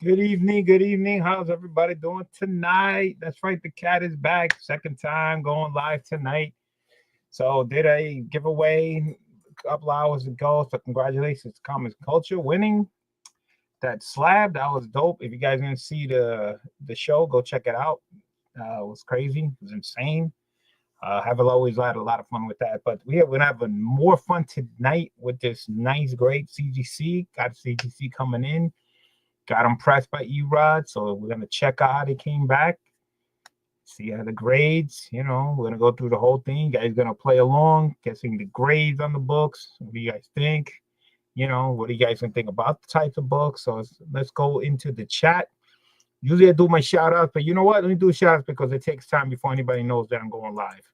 Good evening. Good evening. How's everybody doing tonight? That's right. The cat is back. Second time going live tonight. So did a giveaway a couple hours ago. So congratulations to Commons Culture winning that slab. That was dope. If you guys didn't see the show, go check it out. It was crazy. It was insane. Have always had a lot of fun with that. But we're having more fun tonight with this nice, great CGC. Got CGC coming in. Got impressed by Erod, so we're gonna check out how they came back, see how the grades. We're gonna go through the whole thing. You guys gonna play along, guessing the grades on the books. What do you guys think? What do you guys think about the types of books? So let's go into the chat. Usually I do my shout outs, but you know what? Let me do shout outs because it takes time before anybody knows that I'm going live.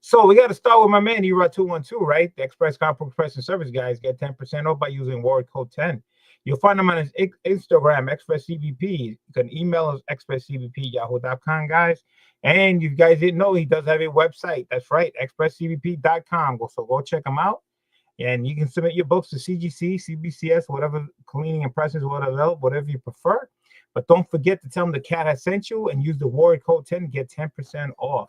So we got to start with my man Erod212, right? The Express Comic Press and Service guys get 10% off by using word code 10. You'll find them on his Instagram, ExpressCBP. You can email us, expresscbp@yahoo.com, guys. And you guys didn't know, he does have a website. That's right, expresscbp.com. So go check him out. And you can submit your books to CGC, CBCS, whatever, cleaning and pressings, whatever you prefer. But don't forget to tell them the cat has sent you and use the word code 10 to get 10% off.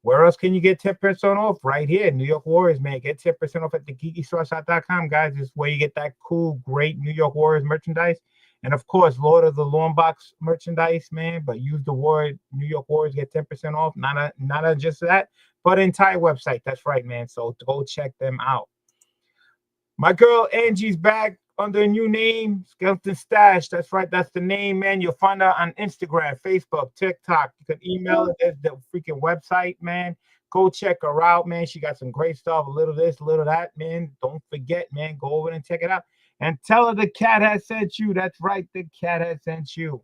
Where else can you get 10% off? Right here, New York Warriors, man. Get 10% off at thegeekystore.com, guys. This is where you get that cool, great New York Warriors merchandise. And, of course, Lord of the Lawn Box merchandise, man. But use the word New York Warriors, get 10% off. Not just that, but entire website. That's right, man. So go check them out. My girl Angie's back under a new name, Skeleton Stash. That's right. That's the name, man. You'll find her on Instagram, Facebook, TikTok. You can email her. There's the freaking website, man. Go check her out, man. She got some great stuff. A little this, a little that, man. Don't forget, man. Go over and check it out. And tell her the cat has sent you. That's right. The cat has sent you.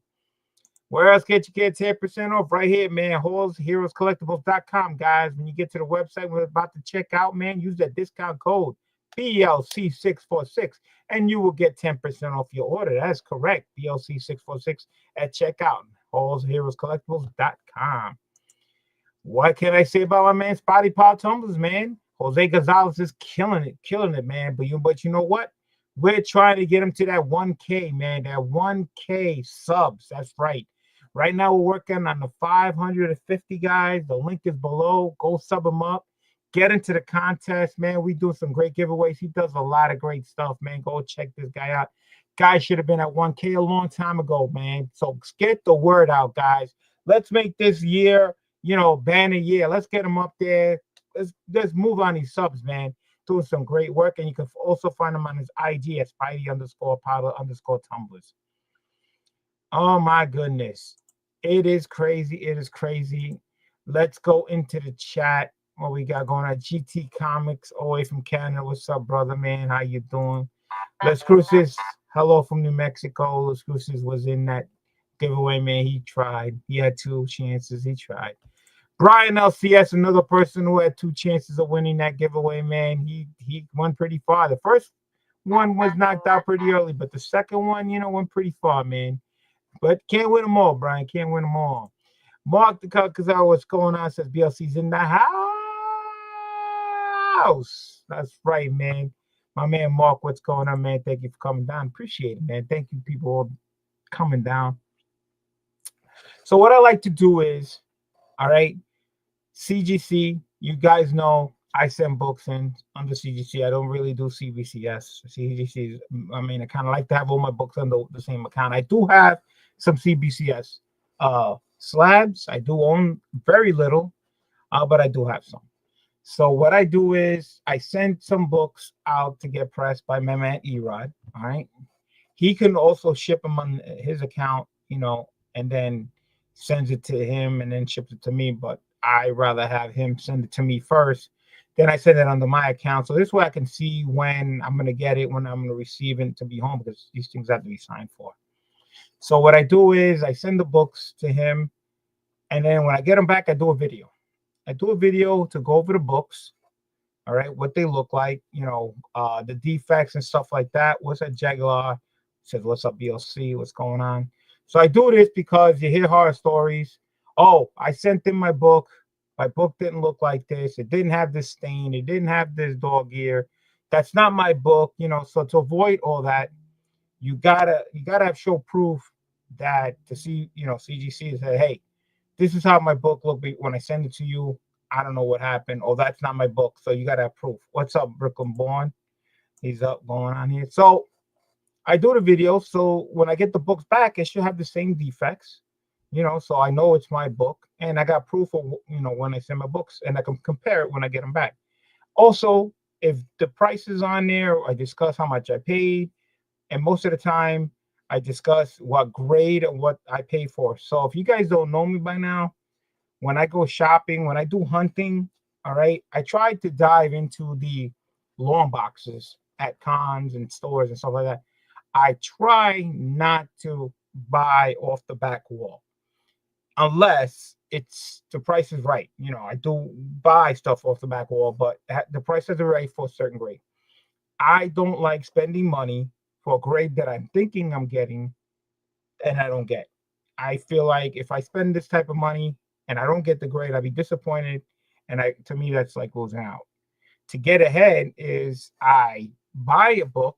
Where else can you get 10% off? Right here, man. HeroesCollectibles.com, guys. When you get to the website, we're about to check out, man. Use that discount code BLC646 and you will get 10% off your order. That's correct. BLC646 at checkout. HeroesCollectibles.com. What can I say about my man Spotty Paw Tumblers, man? Jose Gonzalez is killing it, man. But you know what? We're trying to get him to that 1K, man. That 1K subs. That's right. Right now we're working on the 550 guys. The link is below. Go sub him up. Get into the contest, man. We do some great giveaways. He does a lot of great stuff, man. Go check this guy out. Guy should have been at 1K a long time ago, man. So get the word out, guys. Let's make this year, banner year. Let's get him up there. Let's move on these subs, man. Doing some great work. And you can also find him on his IG at Spidey_Powder_Tumblers. Oh, my goodness. It is crazy. It is crazy. Let's go into the chat. What we got going on? GT Comics, away from Canada. What's up, brother, man? How you doing? Les Cruces, hello from New Mexico. Les Cruces was in that giveaway, man. He tried. He had 2 chances. He tried. Brian LCS, another person who had 2 chances of winning that giveaway, man. He went pretty far. The first one was knocked out pretty early, but the second one, went pretty far, man. But can't win them all, Brian. Can't win them all. Mark the Caucasian, what's going on? Says BLC's in the house. That's right, man. My man Mark, what's going on, man? Thank you for coming down. Appreciate it, man. Thank you, people, all coming down. So what I like to do is, all right, CGC, you guys know I send books in under CGC. I don't really do CBCS. CGC, I kind of like to have all my books under the same account. I do have some CBCS slabs. I do own very little, but I do have some. So what I do is I send some books out to get pressed by my man Erod. All right. He can also ship them on his account, and then sends it to him and then ships it to me. But I rather have him send it to me first. Then I send it under my account. So this way I can see when I'm going to get it, when I'm going to receive it to be home, because these things have to be signed for. So what I do is I send the books to him. And then when I get them back, I do a video. I do a video to go over the books, all right, what they look like, the defects and stuff like that. What's that Jaguar? Says, what's up, BLC? What's going on? So I do this because you hear horror stories. Oh, I sent in my book. My book didn't look like this. It didn't have this stain. It didn't have this dog ear. That's not my book, So to avoid all that, you gotta have show proof that to see, CGC say, hey, this is how my book look when I send it to you. I don't know what happened. Oh, that's not my book. So you gotta have proof. What's up, Brooklyn Born? He's up going on here. So I do the video. So when I get the books back, it should have the same defects, so I know it's my book, and I got proof of, when I send my books, and I can compare it when I get them back. Also, if the price is on there, I discuss how much I paid, and most of the time I discuss what grade and what I pay for. So if you guys don't know me by now, when I go shopping, when I do hunting, all right, I try to dive into the long boxes at cons and stores and stuff like that. I try not to buy off the back wall unless it's the price is right. I do buy stuff off the back wall, but the price is right for a certain grade. I don't like spending money for a grade that I'm thinking I'm getting and I don't get. I feel like if I spend this type of money and I don't get the grade, I'll be disappointed. And to me, that's like losing out. To get ahead is I buy a book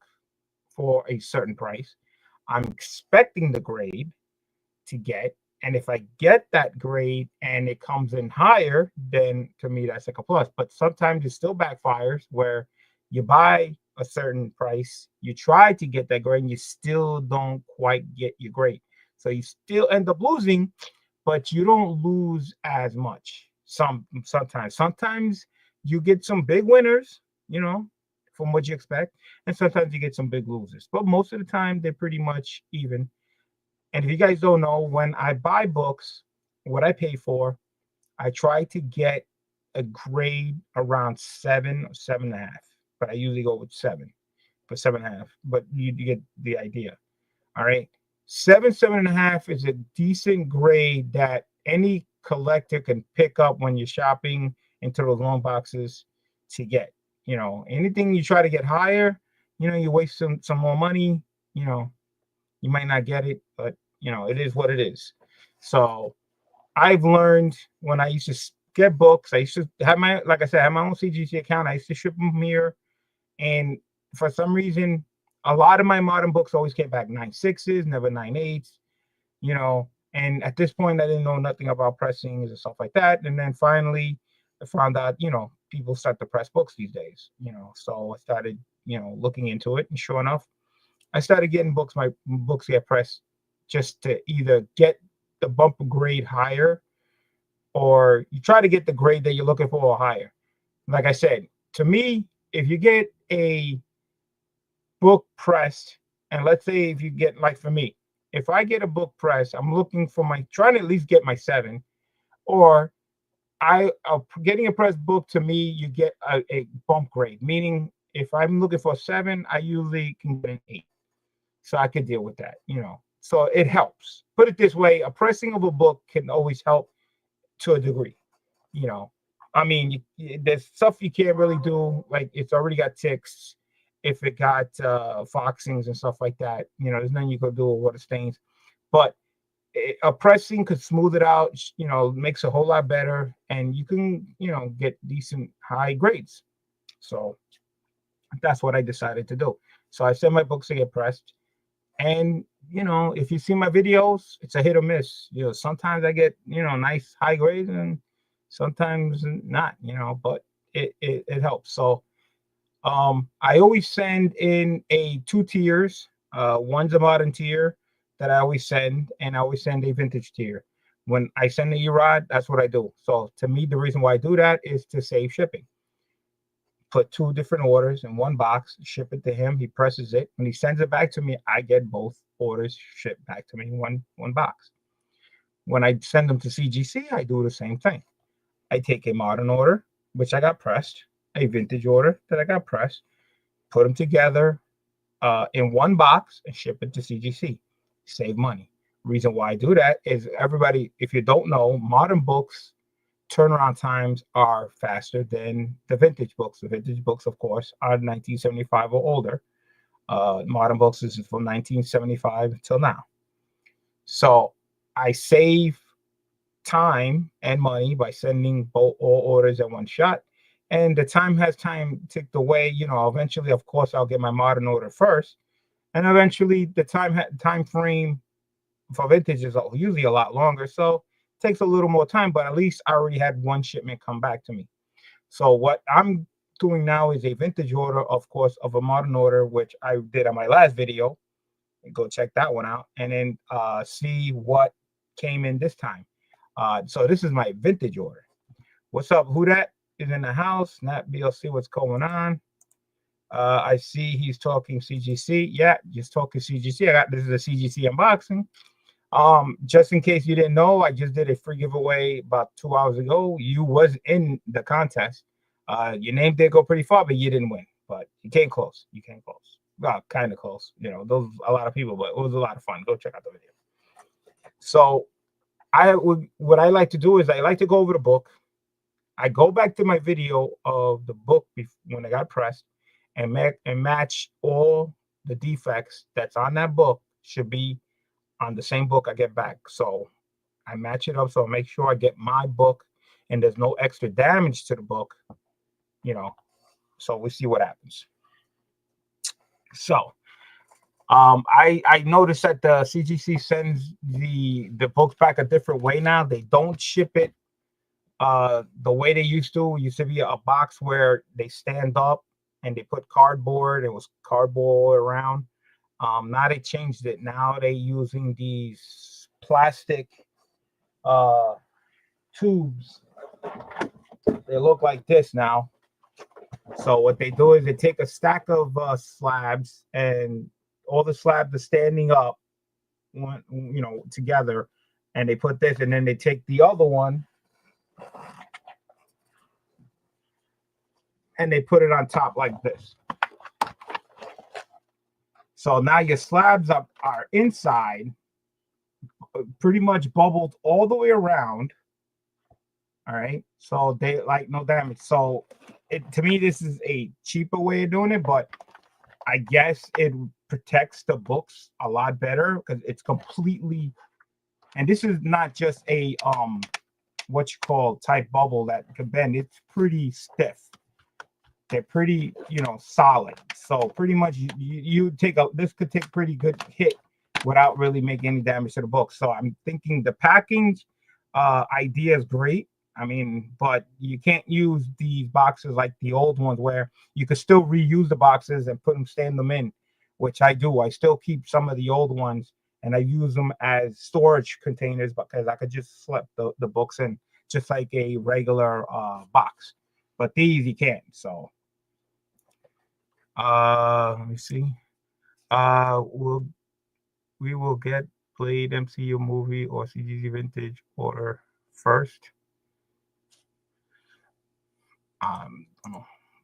for a certain price. I'm expecting the grade to get. And if I get that grade and it comes in higher, then to me, that's like a plus. But sometimes it still backfires where you buy a certain price, you try to get that grade, and you still don't quite get your grade. So you still end up losing, but you don't lose as much. Sometimes you get some big winners, from what you expect, and sometimes you get some big losers. But most of the time, they're pretty much even. And if you guys don't know, when I buy books, what I pay for, I try to get a grade around 7 or 7.5, but I usually go with 7 for 7.5. But you get the idea. All right. 7.5 is a decent grade that any collector can pick up when you're shopping into those long boxes to get. Anything you try to get higher, you waste some more money, you might not get it, but it is what it is. So I've learned when I used to get books, I used to have like I said, I have my own CGC account. I used to ship them here. And for some reason, a lot of my modern books always came back 9.6s, never 9.8s, and at this point, I didn't know nothing about pressings and stuff like that. And then finally, I found out, people start to press books these days, so I started, looking into it. And sure enough, I started getting my books get pressed just to either get the bumper grade higher, or you try to get the grade that you're looking for or higher. Like I said, to me, if you get a book pressed, and let's say if you get, like for me, if I get a book pressed, I'm looking for trying to at least get my 7, or getting a pressed book, to me, you get a bump grade, meaning if I'm looking for a 7, I usually can get an 8. So I could deal with that, So it helps. Put it this way, a pressing of a book can always help to a degree, I mean, there's stuff you can't really do, like it's already got ticks. If it got foxings and stuff like that, there's nothing you could do with water stains. But a pressing could smooth it out, makes a whole lot better, and you can, get decent high grades. So that's what I decided to do. So I send my books to get pressed. And, if you see my videos, it's a hit or miss. Sometimes I get, nice high grades and sometimes not, but it helps. So I always send in 2 tiers. One's a modern tier that I always send, and I always send a vintage tier. When I send the Erod, that's what I do. So to me, the reason why I do that is to save shipping. Put 2 different orders in one box, ship it to him. He presses it. When he sends it back to me, I get both orders shipped back to me in one box. When I send them to CGC, I do the same thing. I take a modern order, which I got pressed, a vintage order that I got pressed, put them together in one box and ship it to CGC. Save money. Reason why I do that is everybody, if you don't know, modern books turnaround times are faster than the vintage books. The vintage books, of course, are 1975 or older. Modern books is from 1975 until now. So I save time and money by sending all orders at one shot. And the time has time ticked away. Eventually, of course, I'll get my modern order first. and eventually the time frame for vintage is usually a lot longer, so it takes a little more time. But at least I already had one shipment come back to me. So what I'm doing now is a vintage order, of course, of a modern order, which I did on my last video. Go check that one out, and then see what came in this time. So this is my vintage order. What's up? Who that is in the house? Not BLC. What's going on? I see he's talking CGC. Yeah, just talking CGC. I got this is a CGC unboxing. Just in case you didn't know, I just did a free giveaway about 2 hours ago. You was in the contest. Your name did go pretty far, but you didn't win. But you came close. You came close. Well, kind of close. You know, those a lot of people, but it was a lot of fun. Go check out the video. So what I like to do is I like to go over the book. I go back to my video of the book when I got pressed, and match all the defects that's on that book should be on the same book I get back. So I match it up, so I make sure I get my book and there's no extra damage to the book, you know. So we see what happens. So I noticed that the CGC sends the books back a different way now. They don't ship it the way they used to. It used to be a box where they stand up and they put cardboard. It was cardboard around. Now they changed it. Now they're using these plastic tubes. They look like this now. So what they do is they take a stack of slabs, and all the slabs are standing up, together, and they put this, and then they take the other one and they put it on top like this. So now your slabs are inside, pretty much bubbled all the way around. All right, so they like no damage. So to me, this is a cheaper way of doing it, but I guess it protects the books a lot better because it's completely, and this is not just a what you call type bubble that can bend. It's pretty stiff. They're pretty, solid. So pretty much you take this could take pretty good hit without really making any damage to the book. So I'm thinking the packing idea is great. I mean, but you can't use these boxes like the old ones where you could still reuse the boxes and stand them in, which I do. I still keep some of the old ones and I use them as storage containers because I could just slip the books in just like a regular box. But these you can't. So let me see. We will get Blade MCU movie or CGC vintage order first.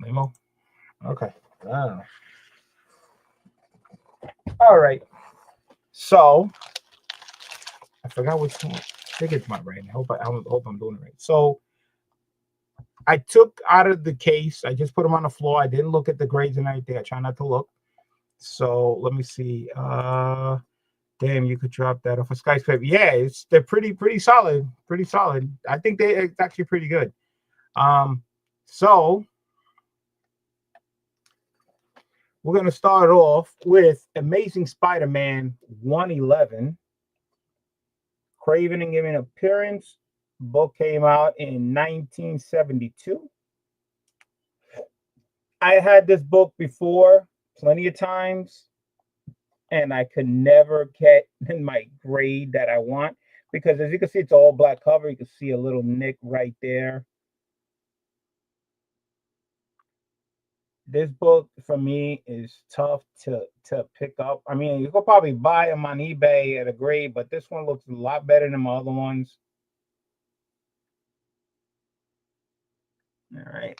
Nemo. Okay. I don't know. All right. So I forgot which one. I think it's my right. I hope I'm doing it right. So I took out of the case. I just put them on the floor. I didn't look at the grades and everything. I try not to look. So let me see. Damn, you could drop that off a skyscraper. Yeah, they're pretty solid. Pretty solid. I think it's actually pretty good. So we're gonna start off with Amazing Spider-Man 111. Craven and Giving Appearance. Book came out in 1972. I had this book before plenty of times, and I could never get in my grade that I want because, as you can see, it's all black cover. You can see a little nick right there. This book for me is tough to pick up. I mean, you could probably buy them on eBay at a grade, but this one looks a lot better than my other ones. All right.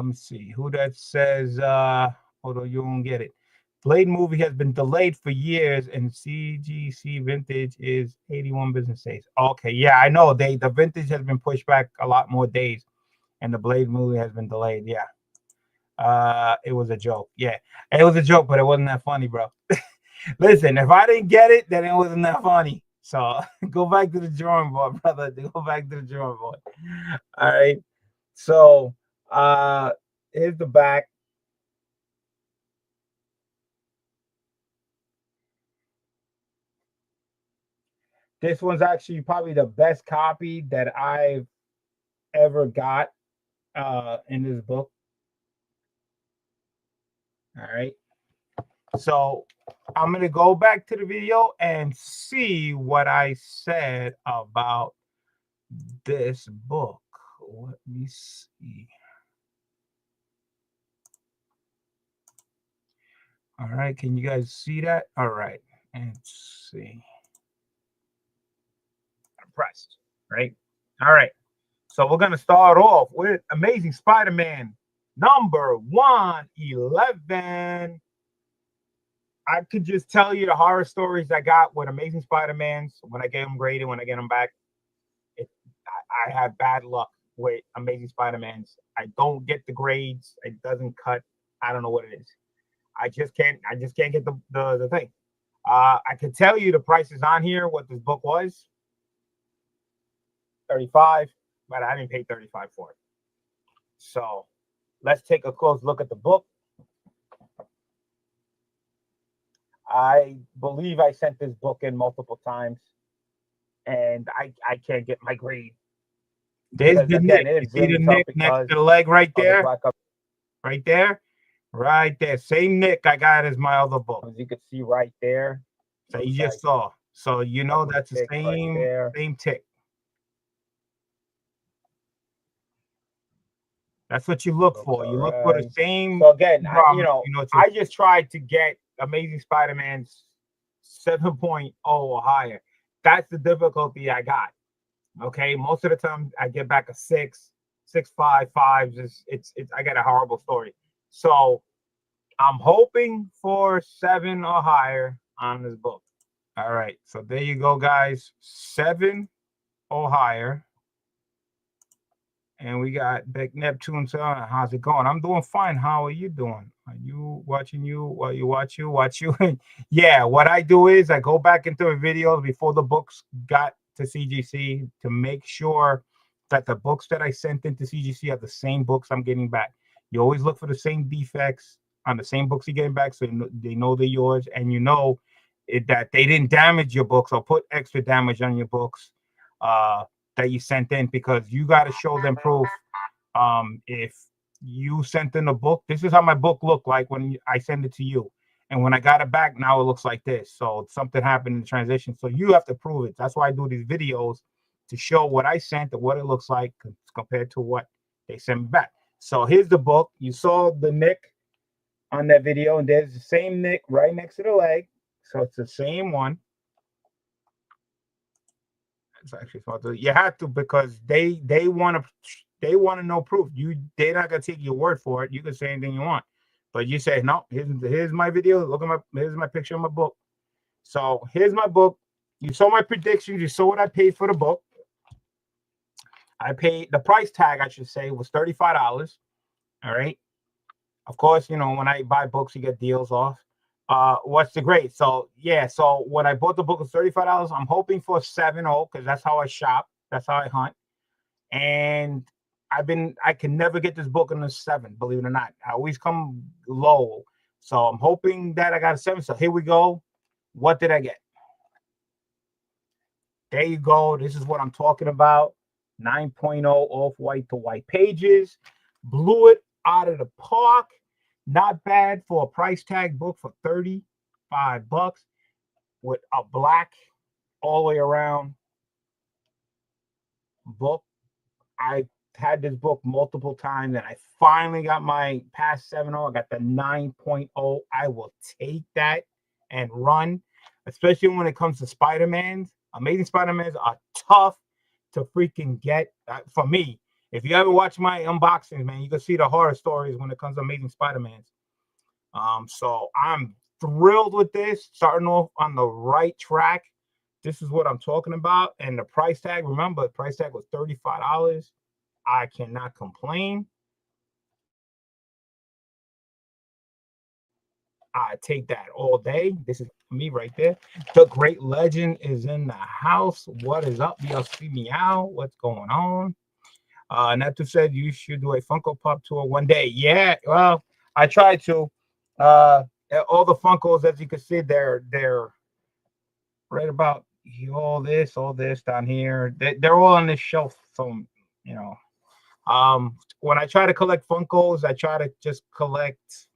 Let's see who that says. Although you won't get it. Blade movie has been delayed for years, and CGC vintage is 81 business days. Okay, yeah, I know. The vintage has been pushed back a lot more days, and the Blade movie has been delayed. Yeah. It was a joke. Yeah, it was a joke, but it wasn't that funny, bro. Listen, if I didn't get it, then it wasn't that funny. So go back to the drawing board, brother. Go back to the drawing board. All right. So here's the back. This one's actually probably the best copy that I've ever got in this book. All right. So I'm going to go back to the video and see what I said about this book. Let me see. All right. Can you guys see that? All right. Let's see. I'm pressed. Right. All right. So we're going to start off with Amazing Spider-Man number 111. I could just tell you the horror stories I got with Amazing Spider-Mans when I get them graded, when I get them back. I have bad luck with Amazing Spider-Mans. I don't get the grades. It doesn't cut. I don't know what it is. I just can't get the thing. I can tell you the prices on here, what this book was. 35, but I didn't pay 35 for it. So let's take a close look at the book. I believe I sent this book in multiple times, and I can't get my grade. There's the nick. You see the nick next to the leg right there? Right there? Right there. Same nick I got as my other book. As you can see right there. So you just saw. So you know that's the same tick. That's what you look for. You look for the same. So again, I just tried to get Amazing Spider-Man's 7.0 or higher. That's the difficulty I got. Okay, most of the time I get back a 6, 6.5, 5. It's I got a horrible story. So I'm hoping for 7 or higher on this book. All right, so there you go, guys. 7 or higher. And we got Big Neptune. So how's it going? I'm doing fine. How are you doing? Are you watching you? While you watch you? Yeah, what I do is I go back into the videos before the books got to CGC to make sure that the books that I sent into CGC are the same books I'm getting back. You always look for the same defects on the same books you're getting back, so they know they're yours, and you know that they didn't damage your books or put extra damage on your books that you sent in, because you got to show them proof. If you sent in a book, this is how my book looked like when I send it to you, and when I got it back, now it looks like this. So something happened in the transition, so you have to prove it. That's why I do these videos, to show what I sent and what it looks like compared to what they sent me back. So here's the book. You saw the nick on that video, and there's the same nick right next to the leg, so it's the same one. It's actually smart. You have to, because they want to know proof. They're not gonna take your word for it. You can say anything you want, but you say no. Here's my video. Look at here's my picture of my book. So here's my book. You saw my predictions. You saw what I paid for the book. I paid the price tag, I should say, was $35. All right. Of course, when I buy books, you get deals off. What's the grade? So yeah, so when I bought the book, it was $35. I'm hoping for 7.0 because that's how I shop, that's how I hunt. And I can never get this book in a 7, believe it or not. I always come low. So I'm hoping that I got a 7. So here we go. What did I get? There you go. This is what I'm talking about. 9.0 off-white to white pages. Blew it out of the park. Not bad for a price tag book for $35 with a black all the way around book. I had this book multiple times, and I finally got my past 7.0. I got the 9.0. I will take that and run, especially when it comes to Spider-Mans. Amazing Spider-Mans are tough to freaking get. For me, if you ever watch my unboxings, man, you can see the horror stories when it comes to Amazing Spider-Mans. So I'm thrilled with this, starting off on the right track. This is what I'm talking about. And the price tag, remember, the price tag was $35. I cannot complain. I take that all day. This is me right there. The Great Legend is in the house. What is up? Y'all see me out? What's going on? Neto said you should do a Funko Pop tour one day. Yeah, well, I tried to. All the Funkos, as you can see, they're right about all this down here. They're all on this shelf. So, you know, when I try to collect Funkos, I try to just collect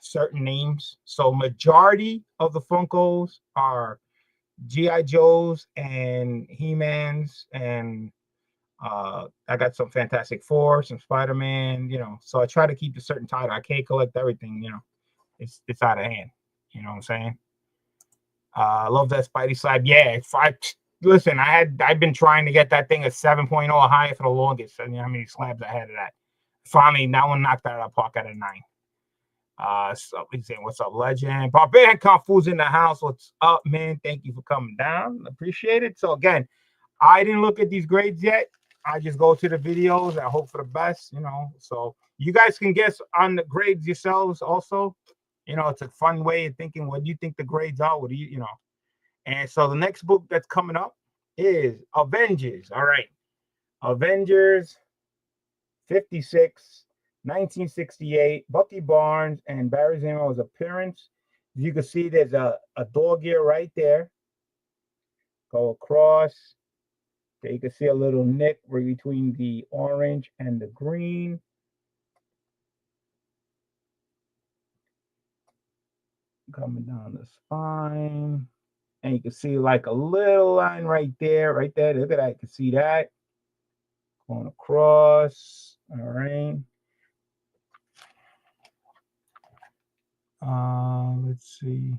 certain names. So majority of the Funkos are GI Joes and He-Mans, and I got some Fantastic Four, some Spider-Man, you know. So I try to keep a certain title. I can't collect everything, you know. It's out of hand. You know what I'm saying? I love that Spidey slab. Yeah, if I listen, I've been trying to get that thing at 7.0 or higher for the longest. I mean, how many slabs I had of that? Finally, that one knocked out of the park at a 9. So he's saying, "What's up, legend?" Barbarian Kung Fu's in the house. What's up, man? Thank you for coming down. Appreciate it. So again, I didn't look at these grades yet. I just go to the videos. I hope for the best, you know. So you guys can guess on the grades yourselves also. You know, it's a fun way of thinking. What do you think the grades are? What do you know? And so the next book that's coming up is Avengers. All right. Avengers 56, 1968, Bucky Barnes and Barry Zemo's appearance. You can see there's a dog ear right there. Go across. There you can see a little nick between the orange and the green. Coming down the spine. And you can see like a little line right there, right there. Look at that. You can see that. Going across. All right. Let's see.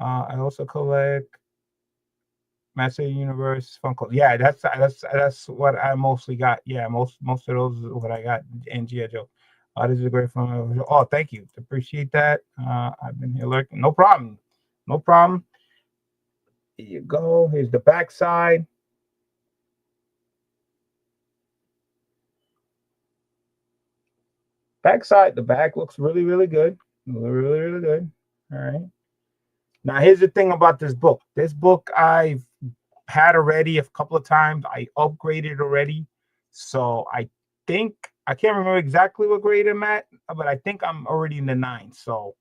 I also collect Master Universe Funko. Yeah, that's what I mostly got. Yeah, most of those is what I got in G.I. Joe. This is a great fun. Oh, thank you. Appreciate that. I've been here lurking. No problem. No problem. Here you go. Here's the back side. Backside, the back looks really, really good. Really, really good. All right. Now, here's the thing about this book. This book I've had already a couple of times. I upgraded already. So I think, I can't remember exactly what grade I'm at, but I think I'm already in the 9. So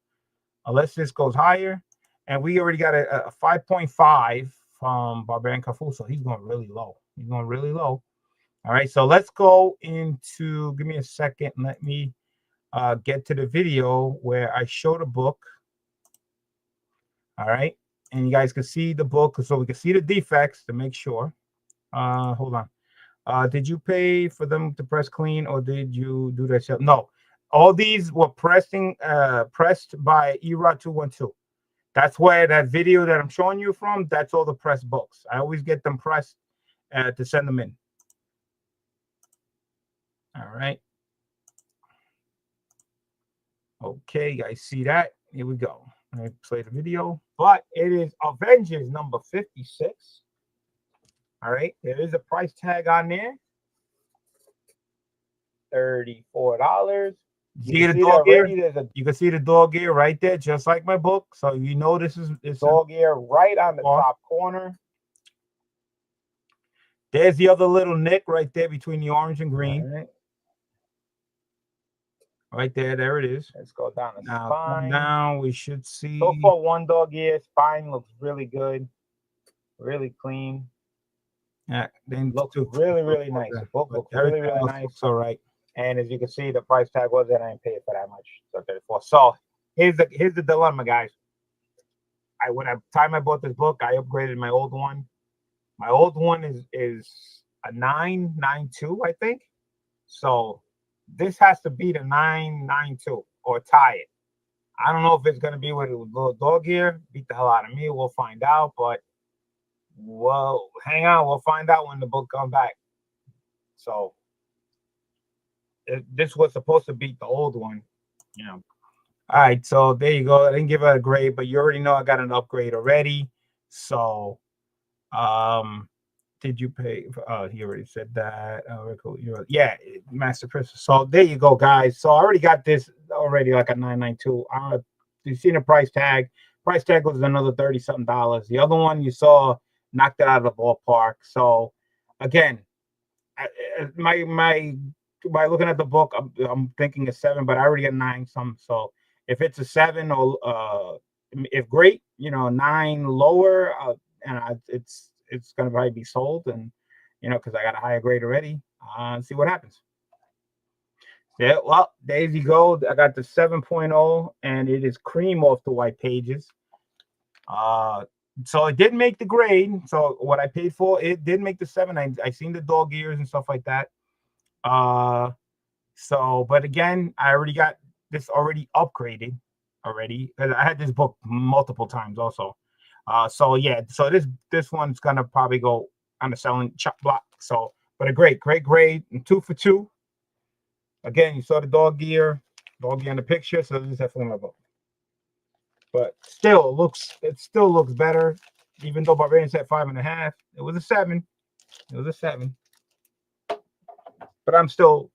unless this goes higher, and we already got a 5.5 from Barbarian Kafu. So he's going really low. He's going really low. All right. So let's go into, give me a second. Let me get to the video where I show the book. All right. And you guys can see the book so we can see the defects to make sure. Hold on. Did you pay for them to press clean or did you do that yourself? No. All these were pressed by Erod 212. That's where that video that I'm showing you from, that's all the pressed books. I always get them pressed to send them in. All right. Okay, you guys see that? Here we go. Let me play the video. But it is Avengers number 56. All right. There is a price tag on there. $34. You can see the dog ear. You can see the dog ear right there, just like my book. So you know this is dog ear right on the top corner. There's the other little nick right there between the orange and green. Right there it is. Let's go down the spine. Down, we should see. So far, one dog ear. Spine looks really good, really clean. Yeah, then looks really, really nice. The book looks really, really nice. All right. And as you can see, the price tag was that I didn't pay it for that much. So 34. So here's the dilemma, guys. When I time I bought this book, I upgraded my old one. My old one is a 992, I think. So this has to be the 992 or tie it. I don't know if it's gonna be with a little dog ear. Beat the hell out of me. We'll find out. But well, hang on. We'll find out when the book comes back. So this was supposed to beat the old one, you know. All right, so there you go. I didn't give it a grade, but you already know I got an upgrade already. So did you pay he already said that. Yeah, Master Princess. So there you go, guys. So I already got this already, like a 992. You've seen the price tag. Price tag was another $30-something. The other one you saw knocked it out of the ballpark. So again, my by looking at the book, I'm thinking a 7, but I already got 9 some. So if it's a 7 or if great, you know, 9 lower, and it's gonna probably be sold, and because I got a higher grade already. See what happens. Yeah, well, there you go. I got the 7.0, and it is cream off the white pages. So it did make the grade. So what I paid for, it did make the 7. I seen the dog ears and stuff like that. So, but again, I already got this already upgraded already, because I had this book multiple times also. So yeah, so this one's gonna probably go on the selling chop block. So, but a great grade, and 2 for 2. Again, you saw the dog ear on the picture, so this is definitely my book. But still, it still looks better, even though Barbarian said 5.5. It was a 7. It was a 7. But I'm still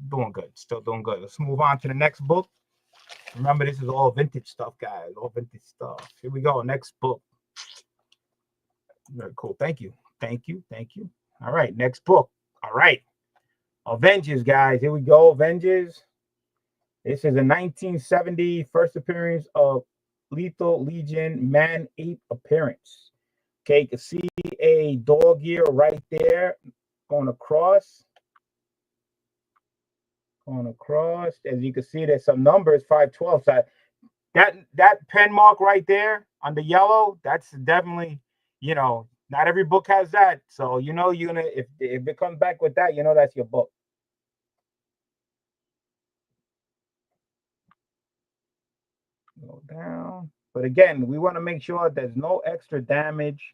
doing good. Still doing good. Let's move on to the next book. Remember, this is all vintage stuff, guys. All vintage stuff. Here we go. Next book. Very cool. Thank you. All right, next book. All right. Avengers, guys. Here we go. Avengers. This is a 1970 first appearance of Lethal Legion man-ape appearance. Okay, you can see a dog ear right there going across. As you can see, there's some numbers, 512. So that pen mark right there on the yellow, that's definitely, not every book has that. So you're gonna, if it comes back with that, that's your book. Go down. But again, we want to make sure there's no extra damage.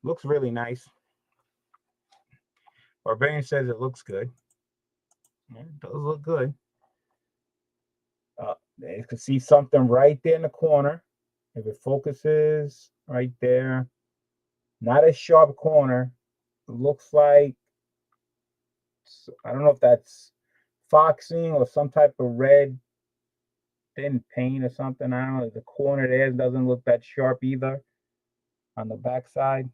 Looks really nice. Barbarian says it looks good. Yeah, it does look good. You can see something right there in the corner. If it focuses right there, not a sharp corner. It looks like, I don't know if that's foxing or some type of red thin paint or something. I don't know. The corner there doesn't look that sharp either on the back side.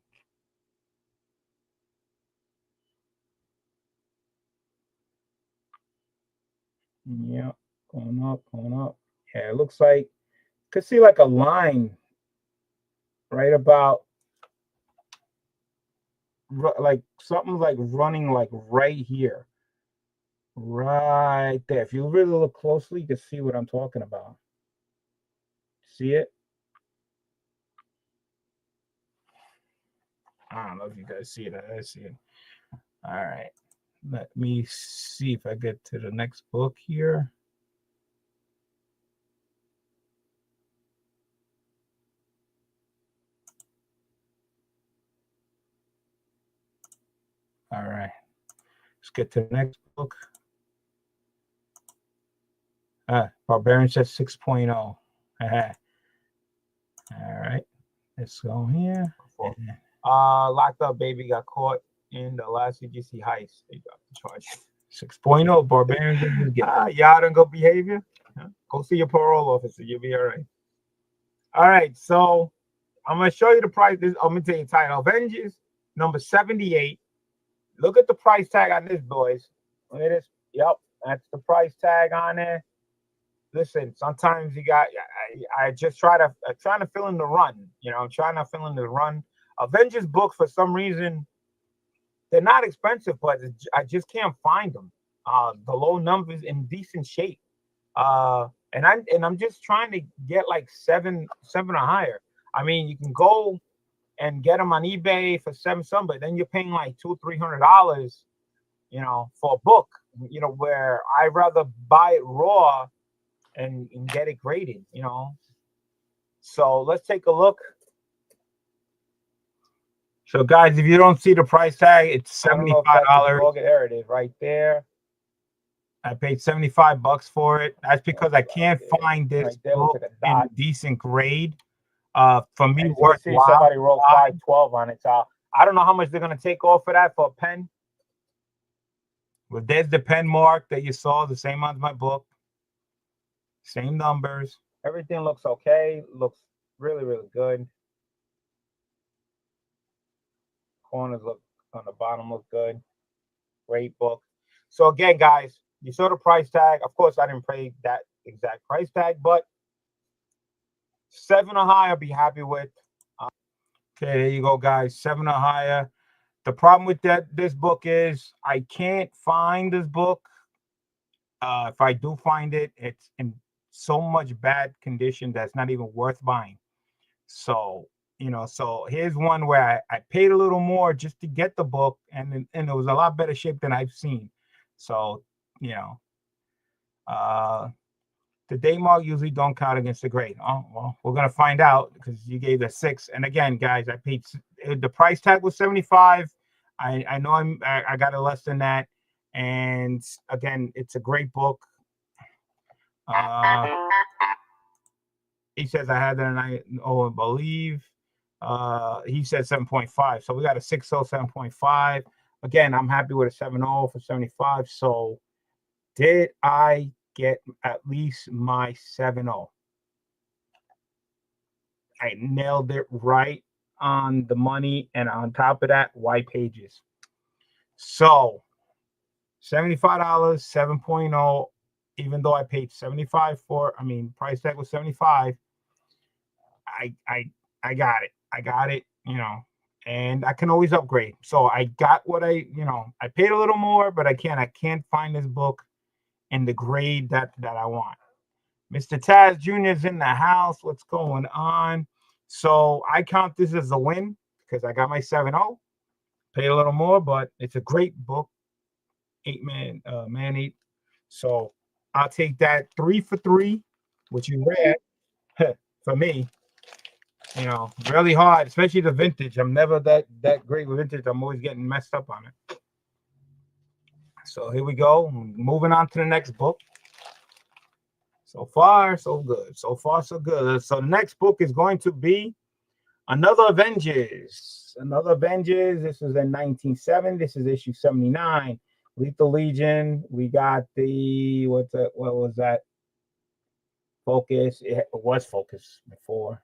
Yeah, going up. Yeah, it looks like, could see like a line right about, like something like running like right here. Right there. If you really look closely, you can see what I'm talking about. See it? I don't know if you guys see it. I see it. All right. Let me see if I get to the next book here. All right. Let's get to the next book. Barbarian says 6.0. All right. Let's go here. Locked up baby got caught in the last CGC heist. They got the charge. 6.0 Barbarian. Y'all don't go behavior. Go see your parole officer. You'll be all right. All right. So I'm going to show you the price. I'm going to tell you the title. Avengers number 78. Look at the price tag on this, boys. Look at this. Yep. That's the price tag on there. Listen, sometimes you got, I just trying to fill in the run. I'm trying to fill in the run. Avengers books, for some reason, they're not expensive, but I just can't find them. The low numbers in decent shape. And I'm just trying to get like seven or higher. I mean, you can go and get them on eBay for 7 some, but then you're paying like $200-300, for a book. Where I'd rather buy it raw and get it graded. So let's take a look. So guys, if you don't see the price tag, it's $75. There it is, right there. I paid $75 for it. That's because I can't find this book in a decent grade. For me, worthwhile. Somebody wrote 512 on it. So I don't know how much they're gonna take off for that for a pen. Well, there's the pen mark that you saw, the same on my book. Same numbers. Everything looks okay. Looks really, really good. Corners look on the bottom look good. Great book. So again, guys, You saw the price tag. Of course, I didn't pay that exact price tag, but 7 or higher, I'll be happy with. Okay, there you go, guys. 7 or higher. The problem with this book is I can't find this book. If I do find it, it's in so much bad condition that's not even worth buying. So, so here's one where I paid a little more just to get the book, and it was a lot better shape than I've seen. So, you know, uh, the day mark usually don't count against the grade. Oh, well, we're gonna find out because you gave the 6. And again, guys, I paid the price tag was 75. I know I got it less than that. And again, it's a great book. Uh, he says I had that, and I believe. He said 7.5, so we got a 6.0, 7.5. Again, I'm happy with a 7.0 for 75. So, did I get at least my 7.0? I nailed it right on the money, and on top of that, white pages. So, $75, 7.0. Even though I paid 75 for, price tag was 75. I got it. I got it, and I can always upgrade. So I got what I paid a little more, but I can't find this book in the grade that I want. Mr. Taz Jr. is in the house. What's going on? So I count this as a win because I got my 7.0. Paid a little more, but it's a great book. 8-man, man 8. So I'll take that 3 for 3, which is rare for me. Really hard, especially the vintage. I'm never that great with vintage. I'm always getting messed up on it. So here we go. Moving on to the next book. So far, so good. So far, so good. So the next book is going to be another Avengers. Another Avengers. This is in 1970. This is issue 79. Lethal Legion. We got the what was that? Focus. It was Focus before.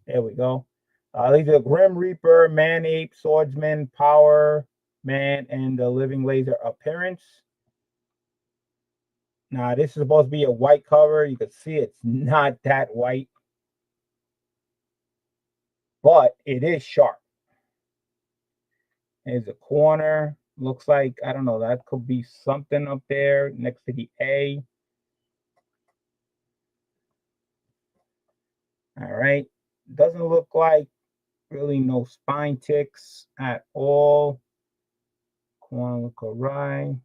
There we go. These are Grim Reaper, Man Ape, Swordsman, Power Man, and the Living Laser appearance. Now, this is supposed to be a white cover. You can see it's not that white, but it is sharp. There's a corner. Looks like, I don't know, that could be something up there next to the A. All right. Doesn't look like really no spine ticks at all. Corner look awry.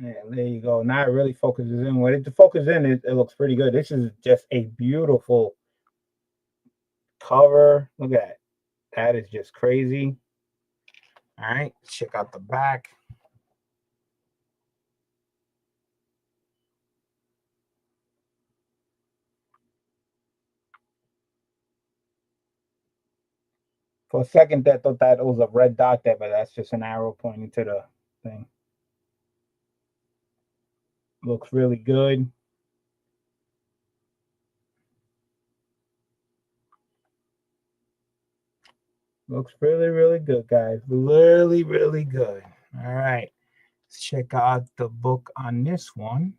Yeah, there you go. Now it really focuses in. When it focuses in, it looks pretty good. This is just a beautiful cover. Look at that. That is just crazy. All right, check out the back. For a second, I thought that it was a red dot there, but that's just an arrow pointing to the thing. Looks really good. Looks really, really good, guys. Really, really good. All right. Let's check out the book on this one.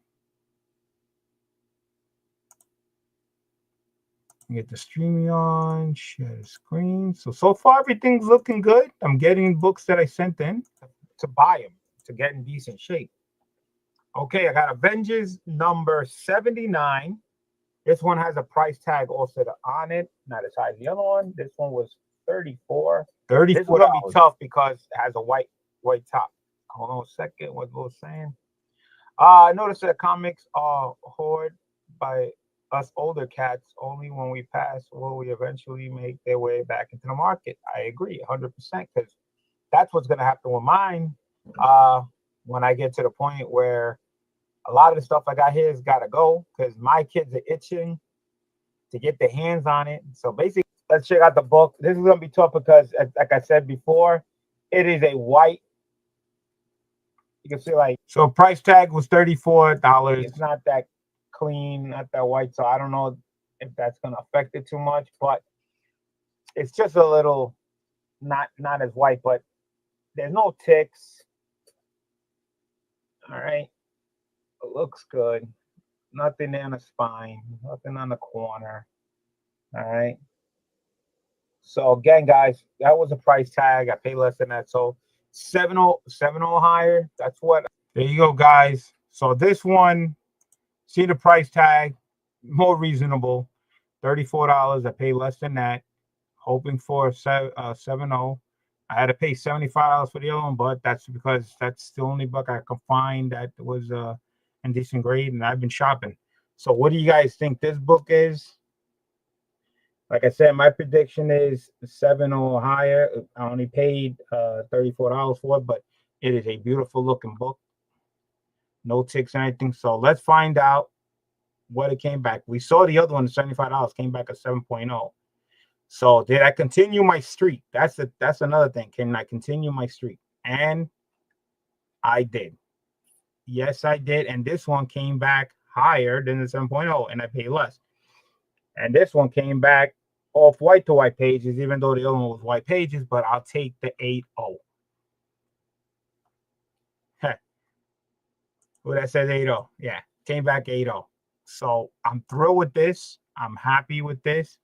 Get the streaming on, share the screen. So far, everything's looking good. I'm getting books that I sent in to buy them, to get in decent shape. Okay, I got Avengers number 79. This one has a price tag also on it, not as high as the other one. This one was 34. This is gonna be tough because it has a white top. Hold on a second. What was saying? I noticed that comics are hoarded by us older cats. Only when we pass will we eventually make their way back into the market. I agree 100% because that's what's gonna happen with mine. When I get to the point where a lot of the stuff I got here has got to go because my kids are itching to get their hands on it. So basically, let's check out the book. This is going to be tough because, like I said before, it is a white. You can see so price tag was $34. It's not that clean, not that white. So I don't know if that's going to affect it too much, but it's just a little not as white, but There's no ticks. All right. It looks good. Nothing on the spine. Nothing on the corner. All right. So again, guys, that was a price tag. I paid less than that. So 7.0 higher. That's what. There you go, guys. So this one, see the price tag, more reasonable. $34. I paid less than that. Hoping for 7.0. I had to pay $75 for the other one, but that's because that's the only book I could find that was in decent grade, and I've been shopping. So what do you guys think this book is? Like I said, my prediction is 7 or higher. I only paid $34 for it, but it is a beautiful looking book. No ticks or anything. So let's find out what it came back. We saw the other one, $75, came back at 7.0. So did I continue my streak? That's another thing. Can I continue my streak? And I did. Yes, I did. And this one came back higher than the 7.0, and I paid less. And this one came back off white to white pages, even though the other one was white pages, but I'll take the 8.0. Well, that says 8.0. Yeah, came back 8.0. So I'm thrilled with this. I'm happy with this.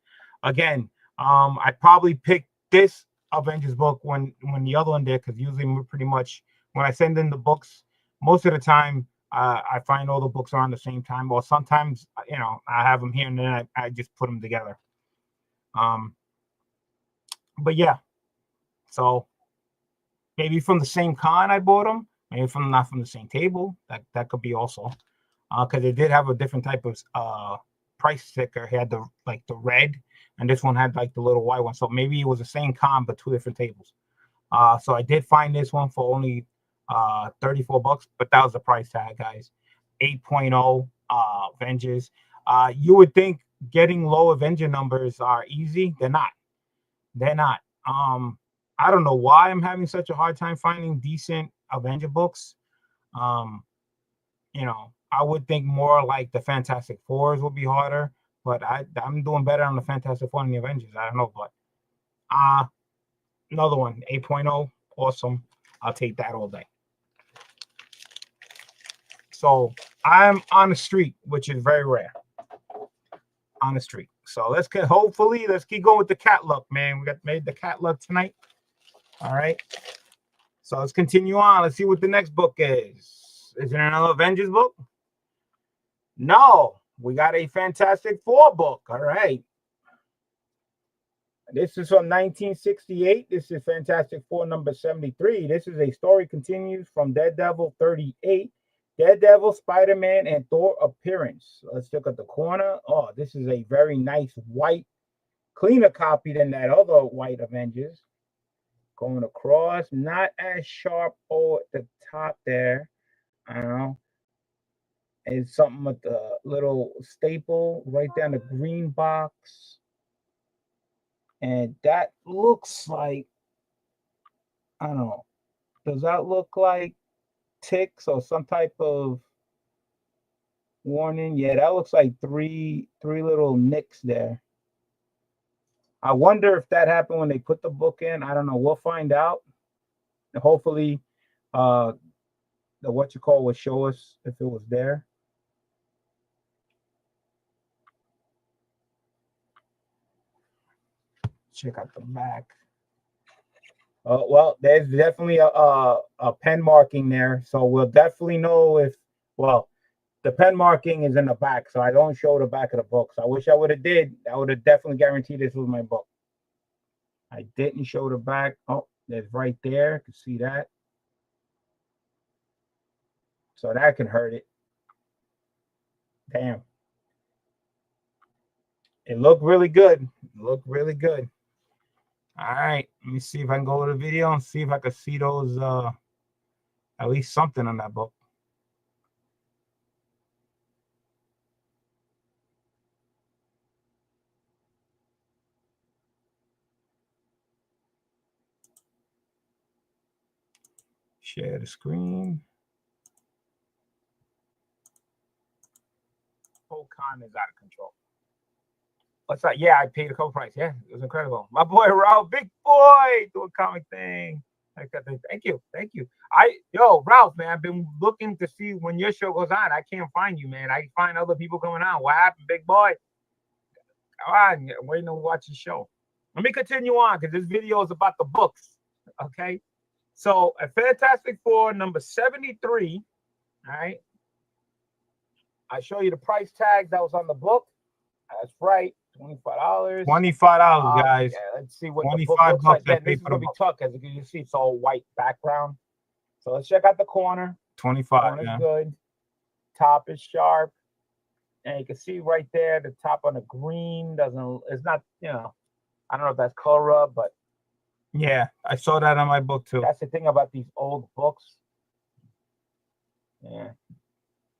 Again, I probably picked this Avengers book when the other one did, because usually pretty much when I send in the books, most of the time I find all the books around the same time, or sometimes I have them here and then I just put them together. But yeah, so maybe from the same con I bought them, maybe not from the same table. That could be also, because it did have a different type of price sticker. It had the red, and this one had like the little white one. So maybe it was the same con but two different tables. So I did find this one for only $34, but that was the price tag, guys. 8.0 Avengers. You would think getting low Avenger numbers are easy. They're not. They're not. I don't know why I'm having such a hard time finding decent Avenger books. I would think more like the Fantastic Fours would be harder, but I'm doing better on the Fantastic Four than the Avengers. I don't know, but another one, 8.0, awesome. I'll take that all day. So I'm on the street, which is very rare. On the street. So let's keep going with the cat luck, man. We made the cat luck tonight. All right. So let's continue on. Let's see what the next book is. Is it another Avengers book? No, we got a Fantastic Four book. All right. This is from 1968. This is Fantastic Four number 73. This is a story continues from Daredevil 38. Daredevil, Spider-Man, and Thor appearance. Let's look at the corner. Oh, this is a very nice white, cleaner copy than that other white Avengers. Going across, not as sharp at the top there. I don't know. It's something with the little staple right there in the green box. And that looks like, I don't know. Does that look like ticks or some type of warning? Yeah, that looks like three little nicks there. I wonder if that happened when they put the book in. I don't know. We'll find out. Hopefully, the will show us if it was there. Check out the back. Well, there's definitely a pen marking there, so we'll definitely know if the pen marking is in the back, so I don't show the back of the book. So I wish I would have did. I would have definitely guaranteed this was my book. I didn't show the back. Oh, there's right there. You can see that. So that can hurt it. Damn. It looked really good. It looked really good. All right. Let me see if I can go to the video and see if I can see those, at least something on that book. Share the screen. Whole con is out of control. What's that? Yeah, I paid a couple price. Yeah, it was incredible. My boy Raul, big boy, do a comic thing. Thank you. Yo, Ralph, man, I've been looking to see when your show goes on. I can't find you, man. I find other people coming on. What happened, big boy? Come on, I'm waiting to watch the show. Let me continue on because this video is about the books. Okay. So a Fantastic Four number 73. All right. I show you the price tag that was on the book. That's right. $25. $25, guys. Yeah, let's see what the book looks like. Again, this is gonna be tough because you can see it's all white background. So let's check out the corner. 25. Corner's good. Top is sharp. And you can see right there, the top on the green it's not, I don't know if that's color up, but yeah, I saw that on my book too. That's the thing about these old books. Yeah.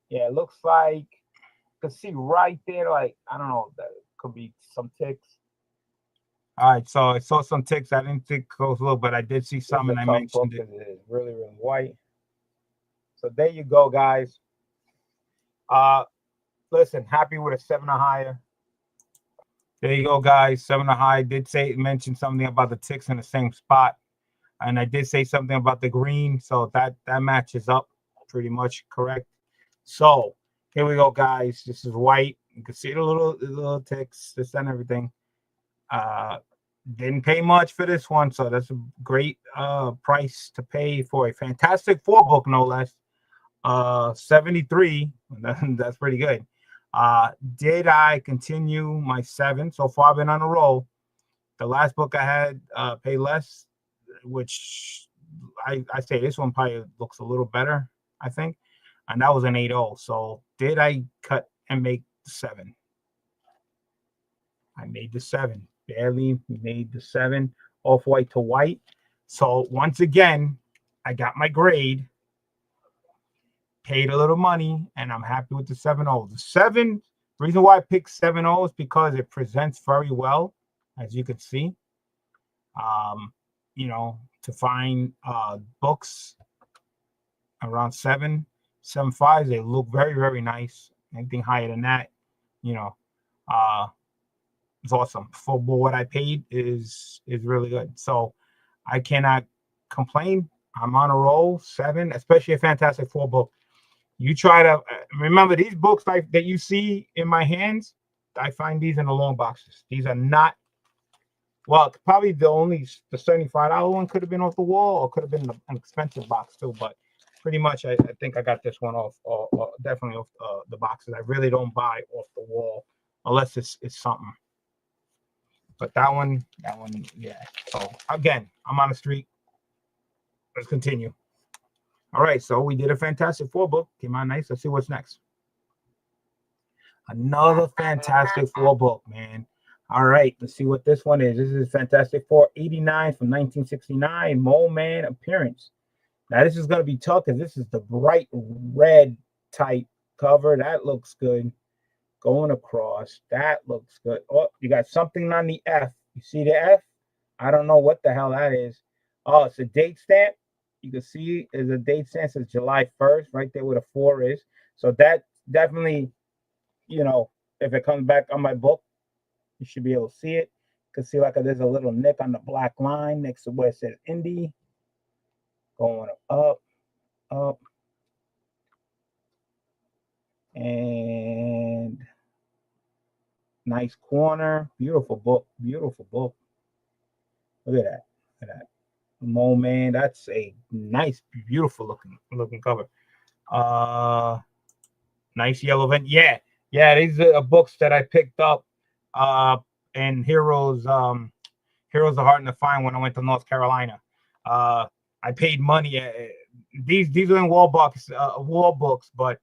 Yeah, it looks like you can see right there, like, I don't know, that could be some ticks. All right, so I saw some ticks. I didn't think close look, but I did see some, and I mentioned it. It is really, really white. So there you go, guys. Listen, happy with a 7 or higher. There you go, guys. 7 or high. Did mention something about the ticks in the same spot, and I did say something about the green, so that matches up pretty much correct. So here we go, guys. This is white. You can see the little ticks, this and everything. Didn't pay much for this one, so that's a great price to pay for a Fantastic Four book, no less. 73. That's pretty good. Did I continue my 7? So far, I've been on a roll. The last book I had paid less, which I say this one probably looks a little better, I think. And that was an 8.0. So did I cut and make the 7? I made the 7. Barely made the 7. Off-white to white. So once again, I got my grade. Paid a little money, and I'm happy with the 7.0. The 7, reason why I picked 7.0 is because it presents very well, as you can see. To find books around 7.5, they look very, very nice. Anything higher than that, it's awesome. For what I paid is really good. So I cannot complain. I'm on a roll. 7, especially a Fantastic Four book. You try to remember these books that you see in my hands. I find these in the long boxes. These are not, well, probably the $75 one could have been off the wall, or could have been an expensive box too. But pretty much, I think I got this one off, or definitely off the boxes. I really don't buy off the wall unless it's something. But that one, yeah. So again, I'm on the street. Let's continue. All right, so we did a Fantastic Four book. Came out nice. Let's see what's next. Another Fantastic Four book, man. All right, let's see what this one is. This is Fantastic Four 89 from 1969, Mole Man appearance. Now, this is going to be tough because this is the bright red type cover. That looks good. Going across, that looks good. Oh, you got something on the F. You see the F? I don't know what the hell that is. Oh, it's a date stamp. You can see is a date stamp says July 1st, right there where the 4 is. So that definitely, if it comes back on my book, you should be able to see it. You can see like there's a little nick on the black line next to where it says Indie. Going up. And nice corner. Beautiful book. Look at that. Mole Man. That's a nice, beautiful looking cover. Nice yellow vent. Yeah. These are books that I picked up. And Heroes of Heart and the Fine when I went to North Carolina. I paid money. These are in wall books, but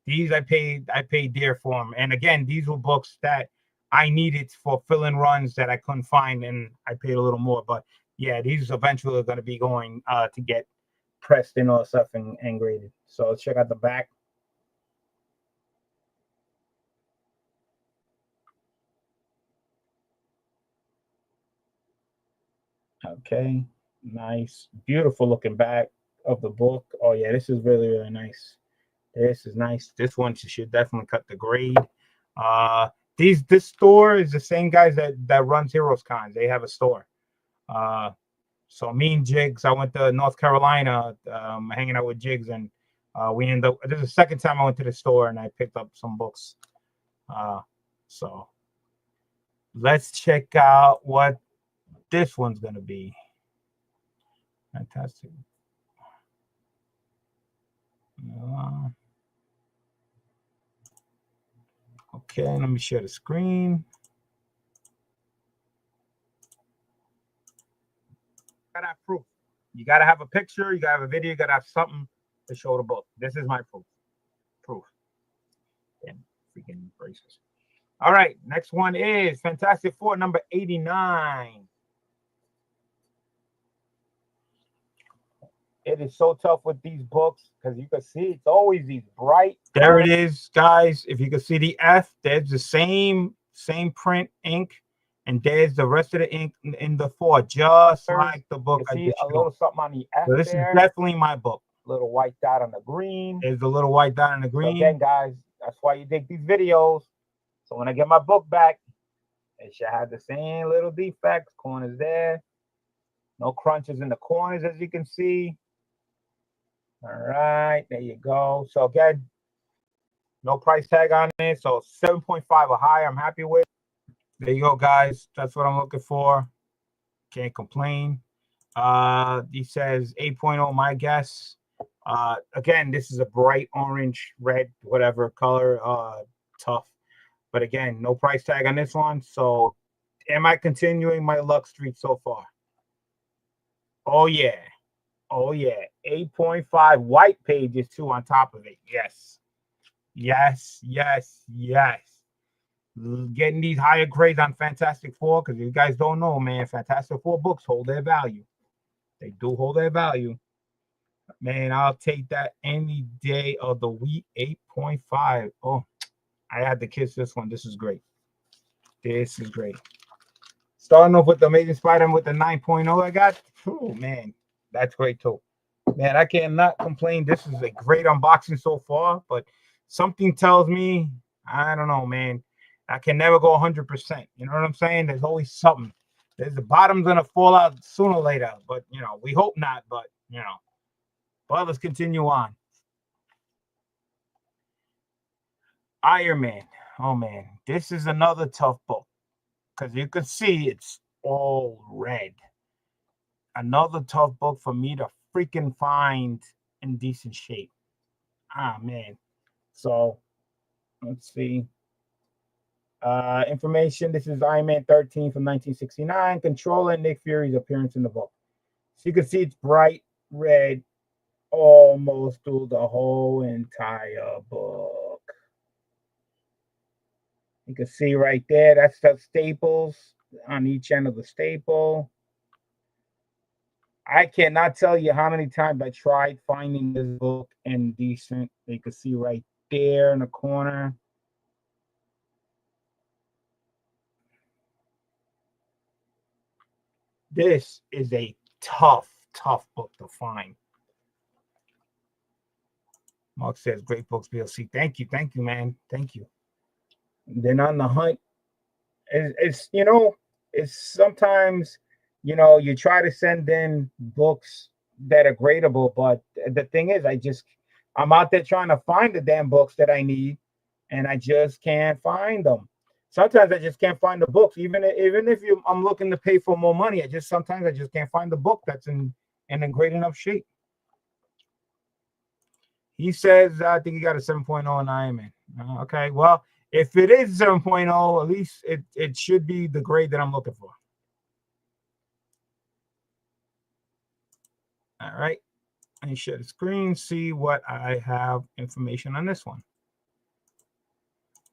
these I paid dear for them. And again, these were books that I needed for fill-in runs that I couldn't find, and I paid a little more. But yeah, these eventually are going to be going to get pressed and all that stuff and graded. So let's check out the back. Okay, nice, beautiful looking back of the book. Oh yeah, this is really, really nice. This is nice. This one should definitely cut the grade. This store is the same guys that runs Heroes Cons. They have a store. So me and Jigs, I went to North Carolina, hanging out with Jigs, and we ended up. This is the second time I went to the store and I picked up some books. So let's check out what this one's gonna be. Fantastic. Okay, let me share the screen. Gotta have proof. You gotta have a picture, you gotta have a video, you gotta have something to show the book. This is my proof. And freaking braces. All right, next one is Fantastic Four number 89. It is so tough with these books because you can see it's always these bright. There it is, guys. If you can see the F, there's the same print ink, and there's the rest of the ink in the 4, just like the book. You see a little something on the F. So this there. Is definitely my book. Little white dot on the green. There's the little white dot on the green. So again, guys, that's why you dig these videos. So when I get my book back, it should have the same little defects. Corners there. No crunches in the corners, as you can see. All right, there you go. So again, no price tag on it. So 7.5 or higher, I'm happy with. There you go, guys. That's what I'm looking for. Can't complain. He says 8.0, my guess. Again, this is a bright orange, red, whatever color. Tough. But again, no price tag on this one. So am I continuing my luck streak so far? Oh, yeah. Oh, yeah. 8.5 white pages, too, on top of it. Yes. Yes, yes, yes. Getting these higher grades on Fantastic Four, because you guys don't know, man, Fantastic Four books hold their value. They do hold their value. Man, I'll take that any day of the week. 8.5. Oh, I had to kiss this one. This is great. This is great. Starting off with the Amazing Spider-Man with the 9.0 I got. Oh, man. That's great, too. Man, I cannot complain. This is a great unboxing so far, but something tells me, I don't know, man. I can never go 100%. You know what I'm saying? There's always something. There's the bottom's going to fall out sooner or later, but, you know, we hope not, but, you know. But let's continue on. Iron Man. Oh, man. This is another tough book because you can see it's all red. Another tough book for me to freaking find in decent shape. Ah, man. So, let's see. Information. This is Iron Man 13 from 1969. Controller Nick Fury's appearance in the book. So you can see it's bright red almost through the whole entire book. You can see right there, that's the staples on each end of the staple. I cannot tell you how many times I tried finding this book in decent. You can see right there in the corner. This is a tough book to find. Mark says, great books, BLC. Thank you, man. Thank you. And then on the hunt, it's you know, it's sometimes, you know, you try to send in books that are gradable, but the thing is, I'm out there trying to find the damn books that I need, and I just can't find them. Sometimes I just can't find the books, even if I'm looking to pay for more money. Sometimes I just can't find the book that's in great enough shape. He says, I think he got a 7.0 in Iron Man. Okay, well, if it is 7.0, at least it should be the grade that I'm looking for. All right, let me share the screen, see what I have information on this one.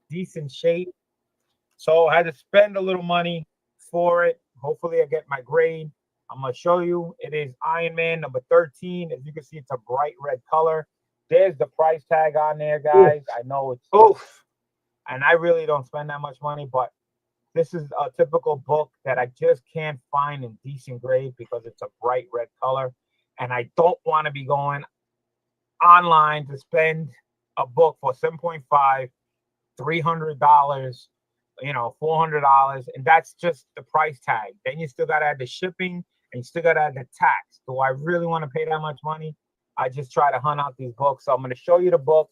Decent shape. So I had to spend a little money for it. Hopefully I get my grade. I'm going to show you. It is Iron Man number 13. As you can see, it's a bright red color. There's the price tag on there, guys. I know it's oof. And I really don't spend that much money, but this is a typical book that I just can't find in decent grade because it's a bright red color. And I don't want to be going online to spend a book for $7.5, $300, you know, $400, and that's just the price tag. Then you still got to add the shipping, and you still got to add the tax. Do I really want to pay that much money? I just try to hunt out these books. So I'm going to show you the book.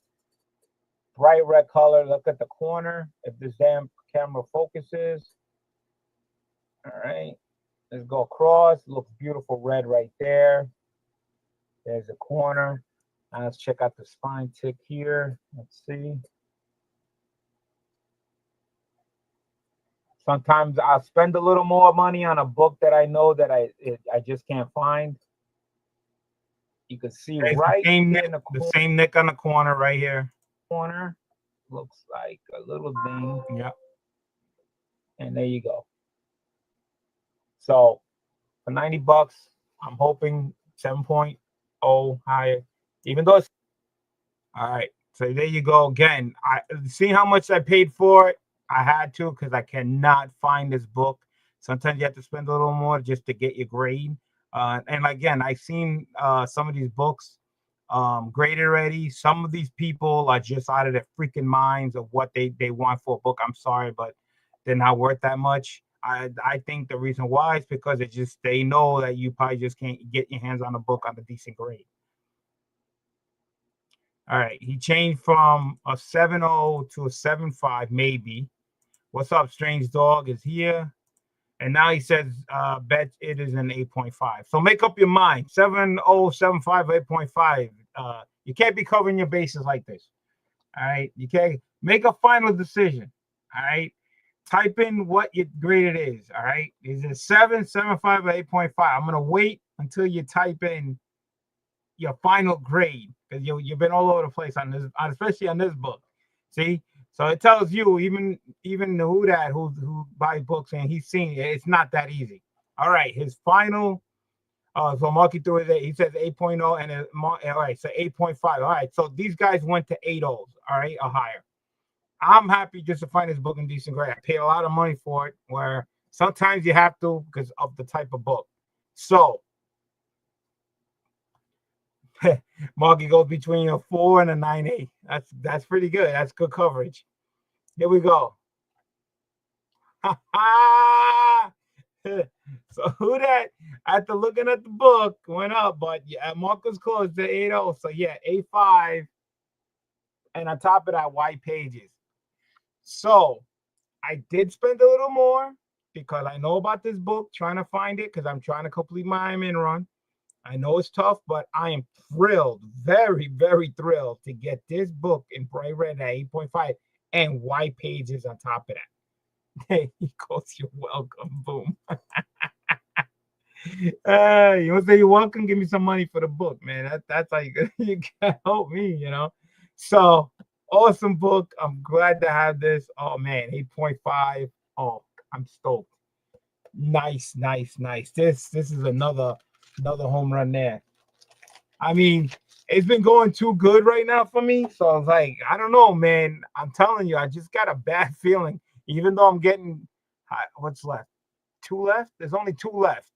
Bright red color. Look at the corner. If this damn camera focuses. All right. Let's go across. Looks beautiful red right there. There's the corner. Now let's check out the spine tick here. Let's see. Sometimes I'll spend a little more money on a book that I know that I just can't find. You can see There's right the same there nick, in the same nick on the corner right here. corner. Looks like a little thing. Yep. And there you go. So for 90 bucks, I'm hoping 7.0 higher. Even though it's all right. So there you go. Again, I see how much I paid for it. I had to because I cannot find this book. Sometimes you have to spend a little more just to get your grade. And again, I've seen some of these books graded already. Some of these people are just out of their freaking minds of what they want for a book. I'm sorry, but they're not worth that much. I think the reason why is because it just they know that you probably just can't get your hands on a book on a decent grade. All right, he changed from a 7.0 to a 7.5, maybe. What's up, Strange Dog is here. And now he says, bet it is an 8.5. So make up your mind. 7.0, 7.5, 8.5. You can't be covering your bases like this. All right. You can't make a final decision. All right. Type in what your grade it is. All right. Is it 7, 7.5, or 8.5? I'm gonna wait until you type in your final grade because you've been all over the place on this, especially on this book. See, so it tells you even who buys books and he's seen it, it's not that easy. All right, his final. So Marky through it. He says 8.0 and all right, so 8.5. All right, so these guys went to 8.0s. All right, or higher. I'm happy just to find this book in decent grade. I paid a lot of money for it. Where sometimes you have to because of the type of book. So. Marky goes between a 4 and a 9.8. That's pretty good. That's good coverage. Here we go. So who that after looking at the book went up, but yeah, Marcus closed to 8.0. So yeah, 8.5. And on top of that, white pages. So I did spend a little more because I know about this book, trying to find it because I'm trying to complete my Iron Man run. I know it's tough, but I am thrilled, very, very thrilled to get this book in bright red at 8.5 and white pages on top of that. Hey, he goes, you're welcome. Boom. You want to say you're welcome? Give me some money for the book, man. That's how you can help me, you know. So awesome book. I'm glad to have this. Oh man, 8.5. Oh, I'm stoked. Nice, nice, nice. This is another home run there. I mean, it's been going too good right now for me. So I was like, I don't know, man. I'm telling you, I just got a bad feeling. Even though I'm getting, what's left? 2 left? There's only 2 left.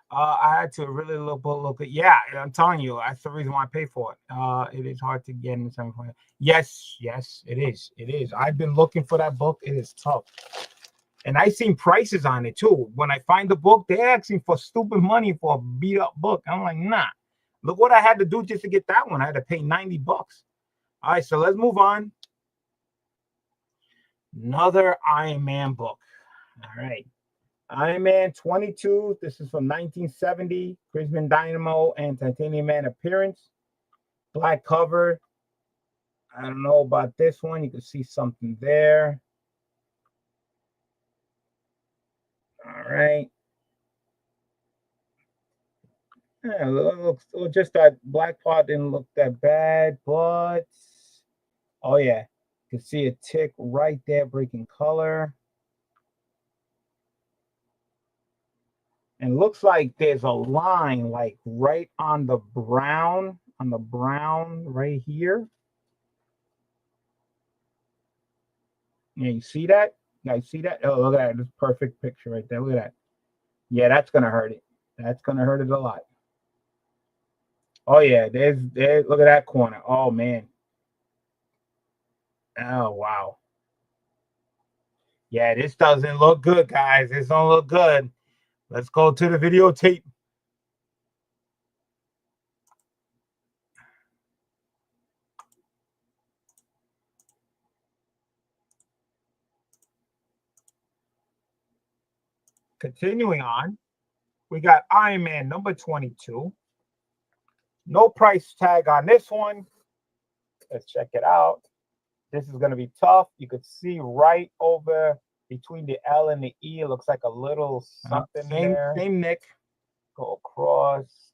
I had to really look at. Yeah, I'm telling you, that's the reason why I pay for it. It is hard to get in 7.5. Yes, it is. It is. I've been looking for that book. It is tough. And I seen prices on it too. When I find the book, they're asking for stupid money for a beat up book. I'm like, nah. Look what I had to do just to get that one. I had to pay 90 bucks. All right, so let's move on. Another Iron Man book. All right. Iron Man 22. This is from 1970. Crimson Dynamo and Titanium Man appearance. Black cover. I don't know about this one. You can see something there. All right. Yeah, looks just that black part didn't look that bad, but oh yeah, you can see a tick right there breaking color. And looks like there's a line like right on the brown right here. Yeah, you see that? You guys see that? Oh, look at that. This perfect picture right there. Look at that. Yeah, that's gonna hurt it. That's gonna hurt it a lot. Oh yeah, there's look at that corner. Oh man. Oh wow. Yeah, this doesn't look good, guys. This don't look good. Let's go to the videotape. Continuing on, we got Iron Man number 22. No price tag on this one. Let's check it out. This is going to be tough. You could see right over between the L and the E. It looks like a little something there. Same nick. Go across.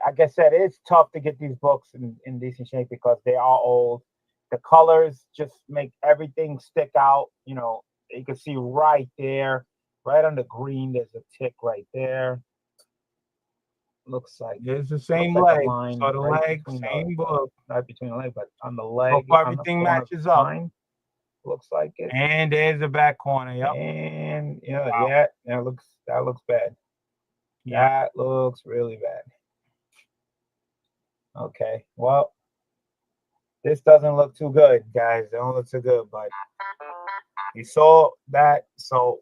Like I said, it's tough to get these books in decent shape because they are old. The colors just make everything stick out. You know, you can see right there, right on the green, there's a tick right there. Looks like it's the same like leg. line So the right leg, same book. not between the leg, but on the leg. So far, everything matches up. Looks like it. And there's the back corner. Yep. And Wow. yeah, that looks bad. Yeah. That looks really bad. Okay, well, this doesn't look too good, guys. It don't look too good, but you saw that. So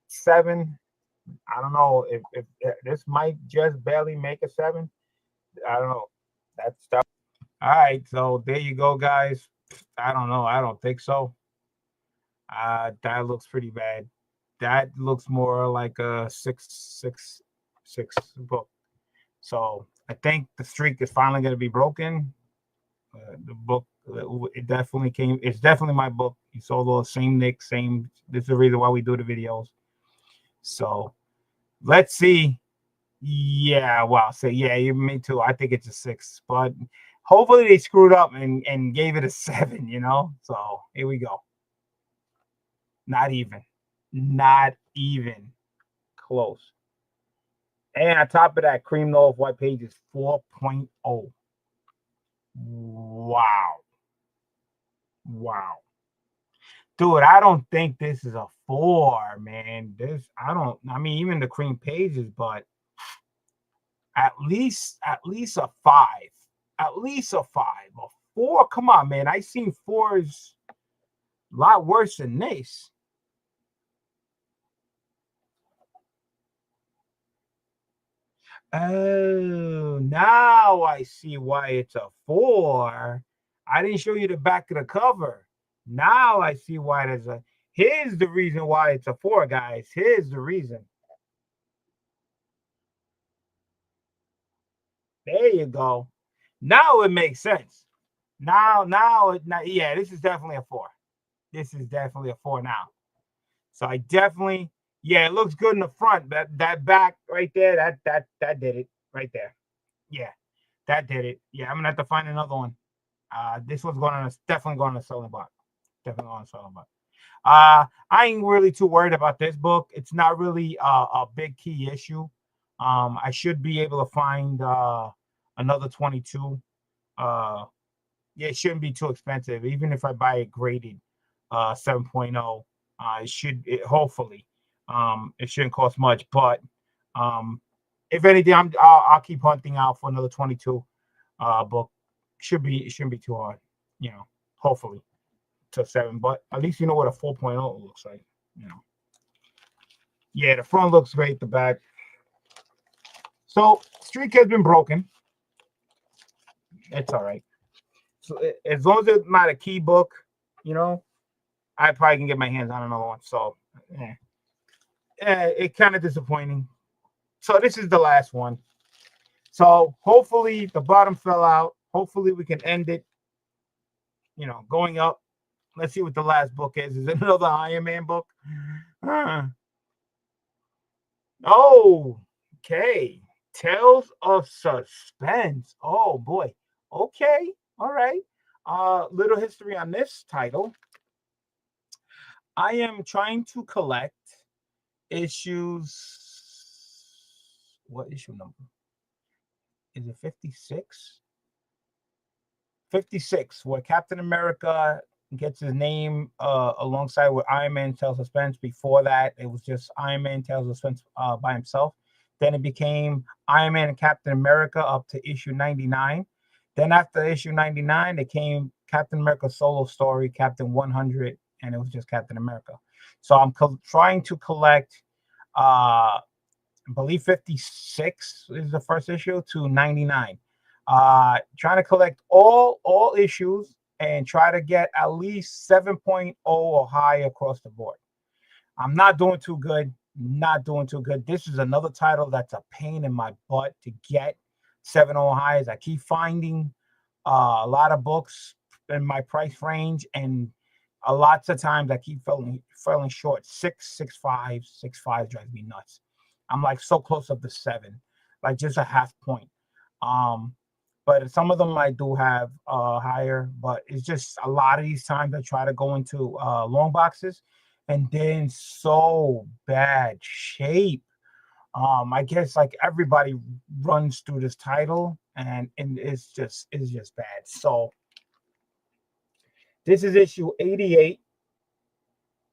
7. I don't know if this might just barely make a 7. I don't know. That's tough. All right, so there you go, guys. I don't know. I don't think so. That looks pretty bad. That looks more like a 6 book. So I think the streak is finally going to be broken. The book, it definitely came. It's definitely my book. You saw the same nick, same. This is the reason why we do the videos. So let's see. Yeah, well, so yeah, me too. I think it's a 6, but hopefully they screwed up and gave it a 7. You know. So here we go. Not even close. And on top of that, Cream Loaf White Page is 4.0. Wow. Dude, I don't think this is a 4, man. I mean, even the cream pages, but at least a 5. At least a 5. A 4, come on, man. I seen 4s a lot worse than this. Oh, now I see why it's a 4. I didn't show you the back of the cover. Now I see why there's a. Here's the reason why it's a 4, guys. Here's the reason. There you go. Now it makes sense. Now, yeah, this is definitely a 4. This is definitely a 4 now. So I definitely, yeah, it looks good in the front. That back right there, that did it right there. Yeah, that did it. Yeah, I'm gonna have to find another one. This one's definitely going on a selling block. Definitely on a selling block. I ain't really too worried about this book. It's not really a big key issue. I should be able to find another 22. Yeah, it shouldn't be too expensive. Even if I buy it graded 7.0, hopefully it shouldn't cost much. But if anything, I'll keep hunting out for another 22 book. It shouldn't be too hard, you know. Hopefully to 7, but at least you know what a 4.0 looks like, you know. Yeah, the front looks great, the back. So streak has been broken. It's all right. So as long as it's not a key book, you know, I probably can get my hands on another one. So yeah, it's kind of disappointing. So this is the last one. So hopefully the bottom fell out. Hopefully we can end it, you know, going up. Let's see what the last book is. Is it another Iron Man book? Oh, okay. Tales of Suspense. Oh boy. Okay. All right. Little history on this title. I am trying to collect issues. What issue number? Is it 56? 56, where Captain America gets his name alongside with Iron Man Tales of Suspense. Before that, it was just Iron Man Tales of Suspense by himself. Then it became Iron Man and Captain America up to issue 99. Then after issue 99, it came Captain America solo story, Captain 100, and it was just Captain America. So I'm trying to collect, I believe 56 is the first issue to 99. Trying to collect all issues and try to get at least 7.0 or higher across the board. I'm not doing too good. Not doing too good. This is another title that's a pain in my butt to get 7.0 highs. I keep finding a lot of books in my price range, and a lots of times I keep falling short. 6.5 drives me nuts. I'm like so close up to 7, like just a half point. But some of them I do have higher, but it's just a lot of these times I try to go into long boxes and then so bad shape. I guess like everybody runs through this title, and it's just bad. So this is issue 88.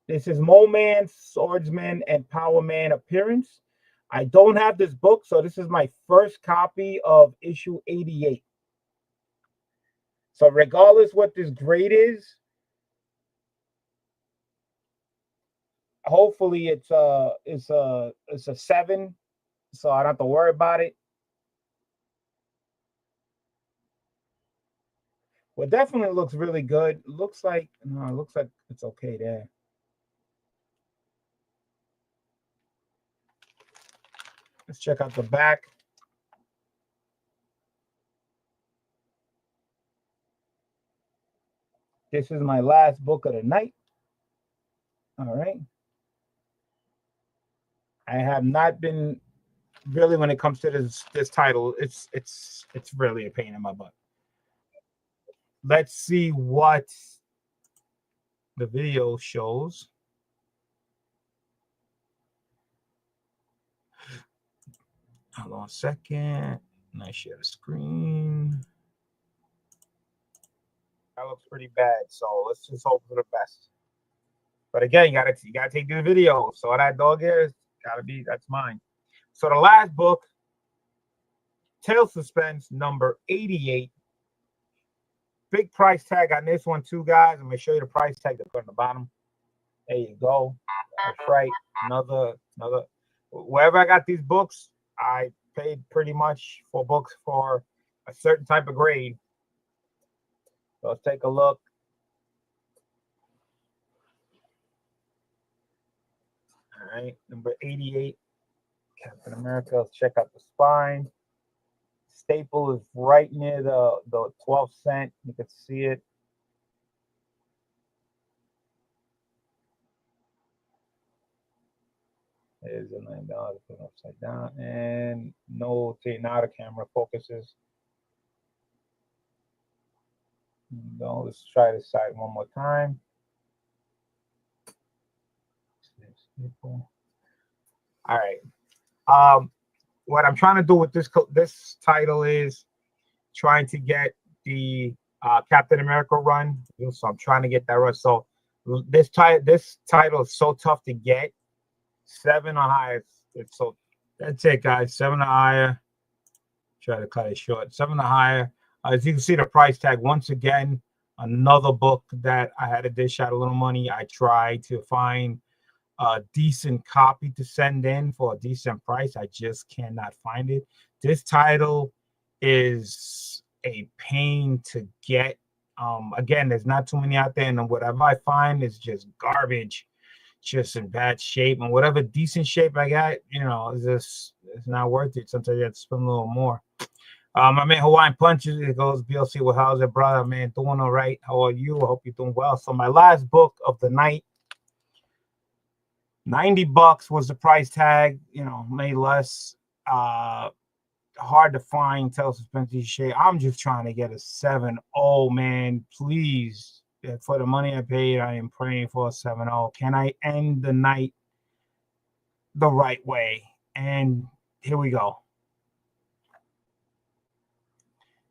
This is Mole Man, Swordsman, and Power Man appearance. I don't have this book, so this is my first copy of issue 88. So regardless what this grade is, hopefully it's a 7, so I don't have to worry about it. Well, definitely looks really good. Looks like it's okay there. Let's check out the back. This is my last book of the night. All right. I have not been really, when it comes to this title, it's really a pain in my butt. Let's see what the video shows. Hold on a second. And I share the screen. That looks pretty bad. So let's just hope for the best. But again, you gotta take the video. So that dog is that's mine. So the last book, Tail Suspense, number 88. Big price tag on this one too, guys. I'm gonna show you the price tag that's on the bottom. There you go. That's right. Another. Wherever I got these books, I paid pretty much for books for a certain type of grade. So let's take a look. All right, number 88, Captain America. Let's check out the spine. Staple is right near the 12 cent. You can see it. There's a $9 put upside down, and no, now the camera focuses. No, let's try this side one more time. All right. What I'm trying to do with this title is trying to get the Captain America run. So I'm trying to get that run. So this title is so tough to get. 7 or higher. So that's it, guys. 7 or higher. Try to cut it short. 7 or higher. As you can see, the price tag once again. Another book that I had to dish out a little money. I tried to find a decent copy to send in for a decent price. I just cannot find it. This title is a pain to get. Again, there's not too many out there, and whatever I find is just garbage, just in bad shape. And whatever decent shape I got, it's not worth it. Sometimes you have to spend a little more. My man Hawaiian Punches, it goes BLC. Well, how's it, brother? Man, doing all right. How are you? I hope you're doing well. So my last book of the night, $90 was the price tag, made less. Hard to find. Tail Suspense shade. I'm just trying to get a 7.0, man. Please, for the money I paid, I am praying for a 7.0. Can I end the night the right way? And here we go.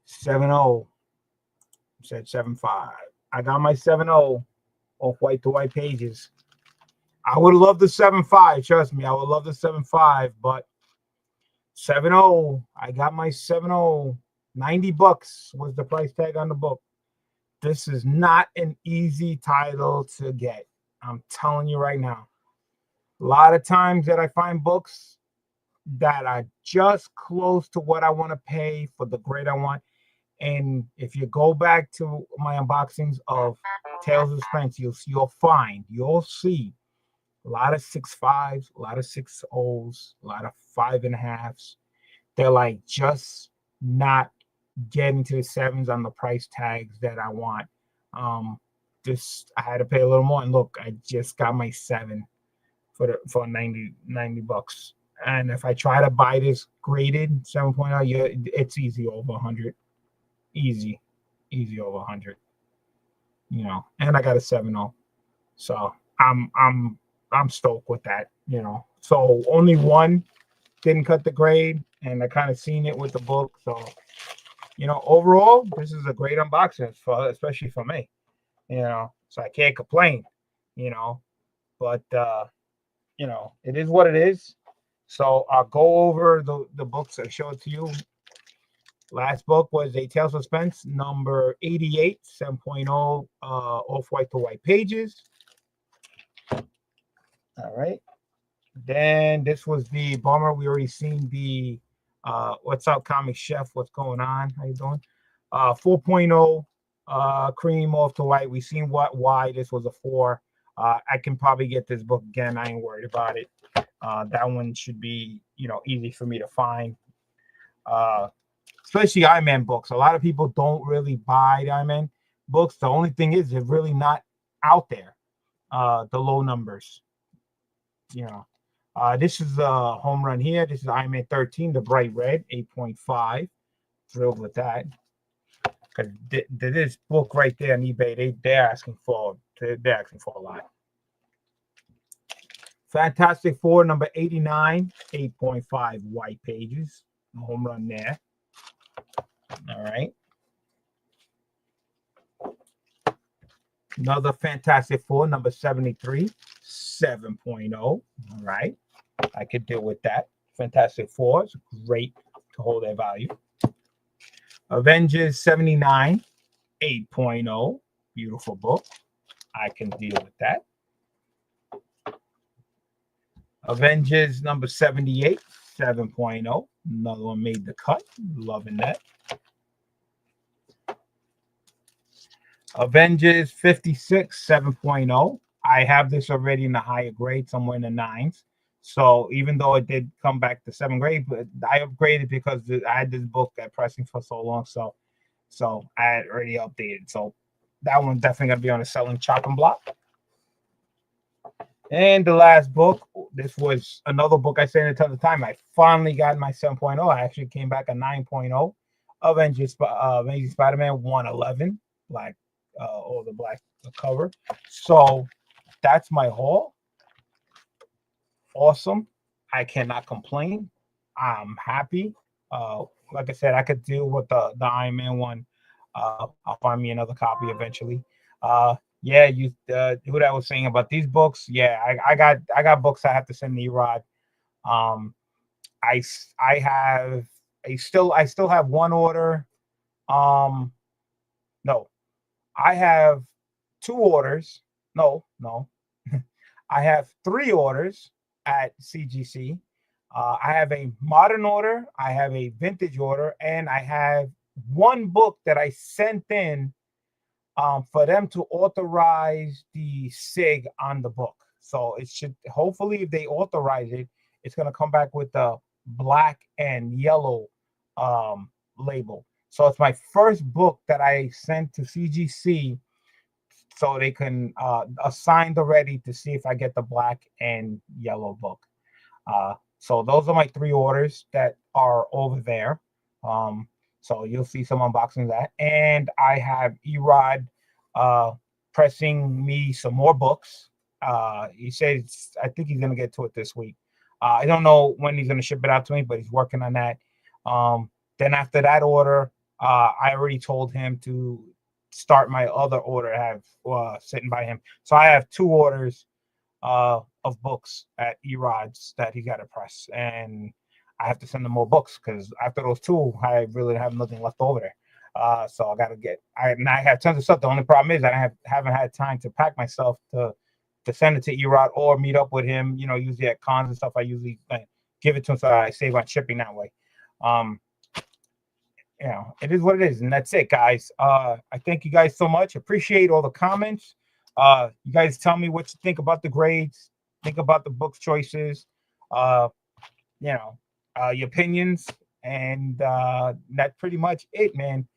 7.0. Said 7.5. I got my 7.0 off white to white pages. I would love the 7.5. Trust me, I would love the 7.5, but 7.0. I got my 7.0. $90 was the price tag on the book. This is not an easy title to get. I'm telling you right now. A lot of times that I find books that are just close to what I want to pay for the grade I want. And if you go back to my unboxings of Tales of Suspense, you'll see a lot of 6.5s, a lot of 6.0s, a lot of 5.5s. They're like just not getting to the 7s on the price tags that I want. Just I had to pay a little more, and look, I just got my 7 for 90 bucks. And if I try to buy this graded 7.0, yeah, it's easy over 100. Easy over 100. You know, and I got a 7.0. So I'm stoked with that, you know. So only one didn't cut the grade, and I kind of seen it with the book. So, you know, overall, this is a great unboxing especially for me, you know. So I can't complain, you know. But you know, it is what it is. So I'll go over the books I showed to you. Last book was A Tale of Suspense, number 88, 7.0, off-white to white pages. All right. Then this was the Bomber. We already seen the What's Up Comic Chef. What's going on? How you doing? 4.0, cream off to white. We seen why this was a 4. I can probably get this book again. I ain't worried about it. That one should be, you know, easy for me to find. Especially Iron Man books. A lot of people don't really buy the Iron Man books. The only thing is they're really not out there. The low numbers. You know. This is a home run here. This is Iron Man 13, the bright red, 8.5. Thrilled with that. Because this book right there on eBay, they're asking for a lot. Fantastic Four, number 89, 8.5 white pages. Home run there. All right. Another Fantastic Four, number 73, 7.0. All right. I could deal with that. Fantastic Four is great to hold their value. Avengers 79, 8.0. Beautiful book. I can deal with that. Avengers number 78, 7.0. Another one made the cut. Loving that. Avengers 56, 7.0. I have this already in the higher grade, somewhere in the 9s. So even though it did come back to 7th grade, but I upgraded because I had this book at pressing for so long. So I had already updated. So that one definitely gonna be on a selling chopping block. And the last book, this was another book I said a ton of time. I finally got my 7.0. I actually came back a 9.0. Avengers Amazing Spider-Man 111, black, or the black cover. So that's my haul. Awesome. I cannot complain. I'm happy. Like I said, I could deal with the Iron Man one. I'll find me another copy eventually. Yeah, you who that was saying about these books. Yeah, I got books I have to send to Erod. I still have one order. No, I have 2 orders. No. I have 3 orders at CGC. I have a modern order, I have a vintage order, and I have 1 book that I sent in for them to authorize the SIG on the book. So it should, hopefully, if they authorize it, it's going to come back with the black and yellow label. So it's my first book that I sent to CGC so they can assign the ready to see if I get the black and yellow book. So those are my 3 orders that are over there. So you'll see some unboxing of that. And I have Erod pressing me some more books. He says, I think he's going to get to it this week. I don't know when he's going to ship it out to me, but he's working on that. Then after that order, I already told him to start my other order I have sitting by him. So I have 2 orders of books at Erod's that he got to press, and I have to send them more books because after those 2, I really have nothing left over there. So I got to get. I have tons of stuff. The only problem is I haven't had time to pack myself to to send it to Erod or meet up with him. You know, usually at cons and stuff, I usually give it to him so I save on shipping that way. You know, it is what it is, and that's it, guys. I thank you guys so much. Appreciate all the comments. You guys tell me what you think about the grades, think about the book choices, you know, your opinions, and that's pretty much it, man.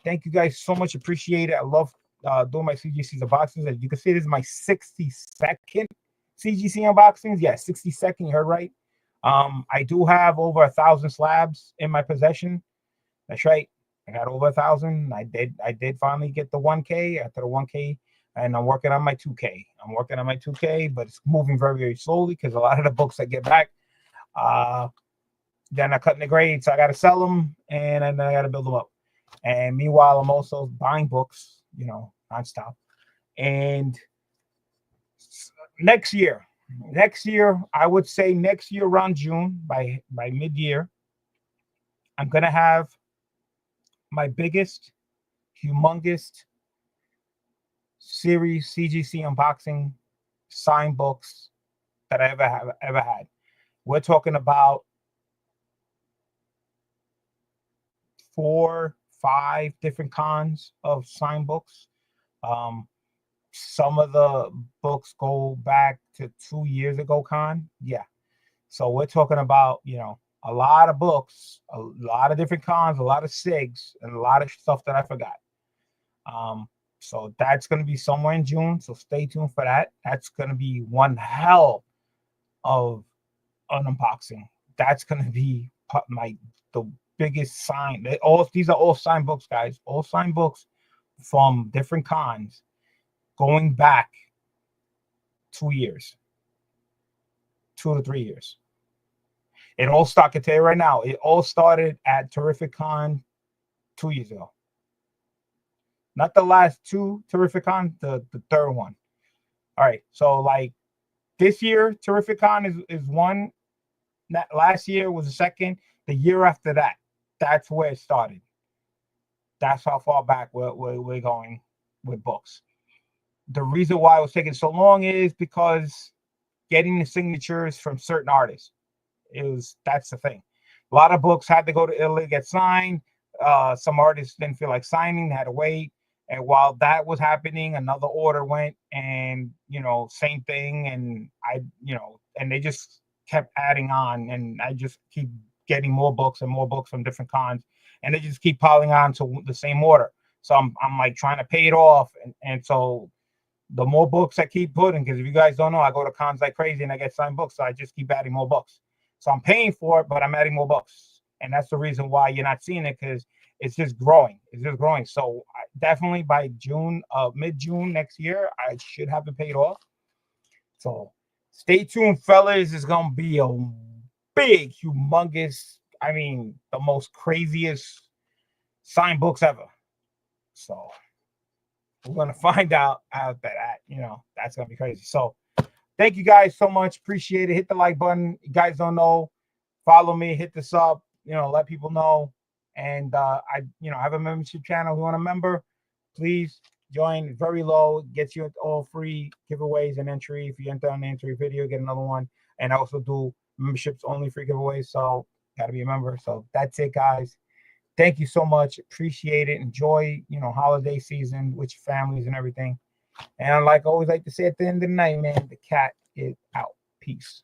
Thank you guys so much. Appreciate it. I love doing my CGCs unboxings. As you can see, this is my 62nd CGC unboxings. Yeah, 62nd. You heard right. I do have over 1,000 slabs in my possession. That's right. I got over 1,000. I did finally get the 1K after the 1K, and I'm working on my 2K. But it's moving very, very slowly because a lot of the books I get back, they're not cutting the grade, so I got to sell them, and then I got to build them up. And meanwhile, I'm also buying books, you know, nonstop. And next year, I would say next year around June, by mid-year, I'm gonna have my biggest, humongous series CGC unboxing signed books that I ever had. We're talking about 4, 5 different cons of signed books. Some of the books go back to 2 years ago con. Yeah. So we're talking about, you know, a lot of books, a lot of different cons, a lot of SIGs, and a lot of stuff that I forgot. So that's going to be somewhere in June. So stay tuned for that. That's going to be one hell of an unboxing. That's going to be the biggest sign. These are all signed books, guys. All signed books from different cons going back 2 years, 2 to 3 years. It all started, I can tell you right now, it all started at Terrific Con 2 years ago. Not the last 2 Terrific Con, the third one. All right, so like this year, Terrific Con is one. Last year was the second. The year after that, that's where it started. That's how far back we're going with books. The reason why it was taking so long is because getting the signatures from certain artists. That's the thing. A lot of books had to go to Italy to get signed. Some artists didn't feel like signing, they had to wait. And while that was happening, another order went, and you know, same thing. And and they just kept adding on, and I just keep getting more books and more books from different cons, and they just keep piling on to the same order. So I'm like trying to pay it off, and so the more books I keep putting, because if you guys don't know, I go to cons like crazy and I get signed books, so I just keep adding more books. So I'm paying for it, but I'm adding more books, and that's the reason why you're not seeing it, because it's just growing. So definitely by mid-June next year, I should have it paid off. So stay tuned, fellas. It's gonna be a big, humongous, I mean, the most craziest signed books ever. So we're gonna find out after that. You know, that's gonna be crazy. So thank you guys so much. Appreciate it. Hit the like button. You guys don't know, follow me, hit the sub, you know, let people know. And I have a membership channel. If you want a member, please join. Very low, gets you all free giveaways and entry. If you enter on the entry video, get another one. And I also do memberships only free giveaways. So gotta be a member. So that's it, guys. Thank you so much. Appreciate it. Enjoy, holiday season with your families and everything. And like I always like to say at the end of the night, man, the cat is out. Peace.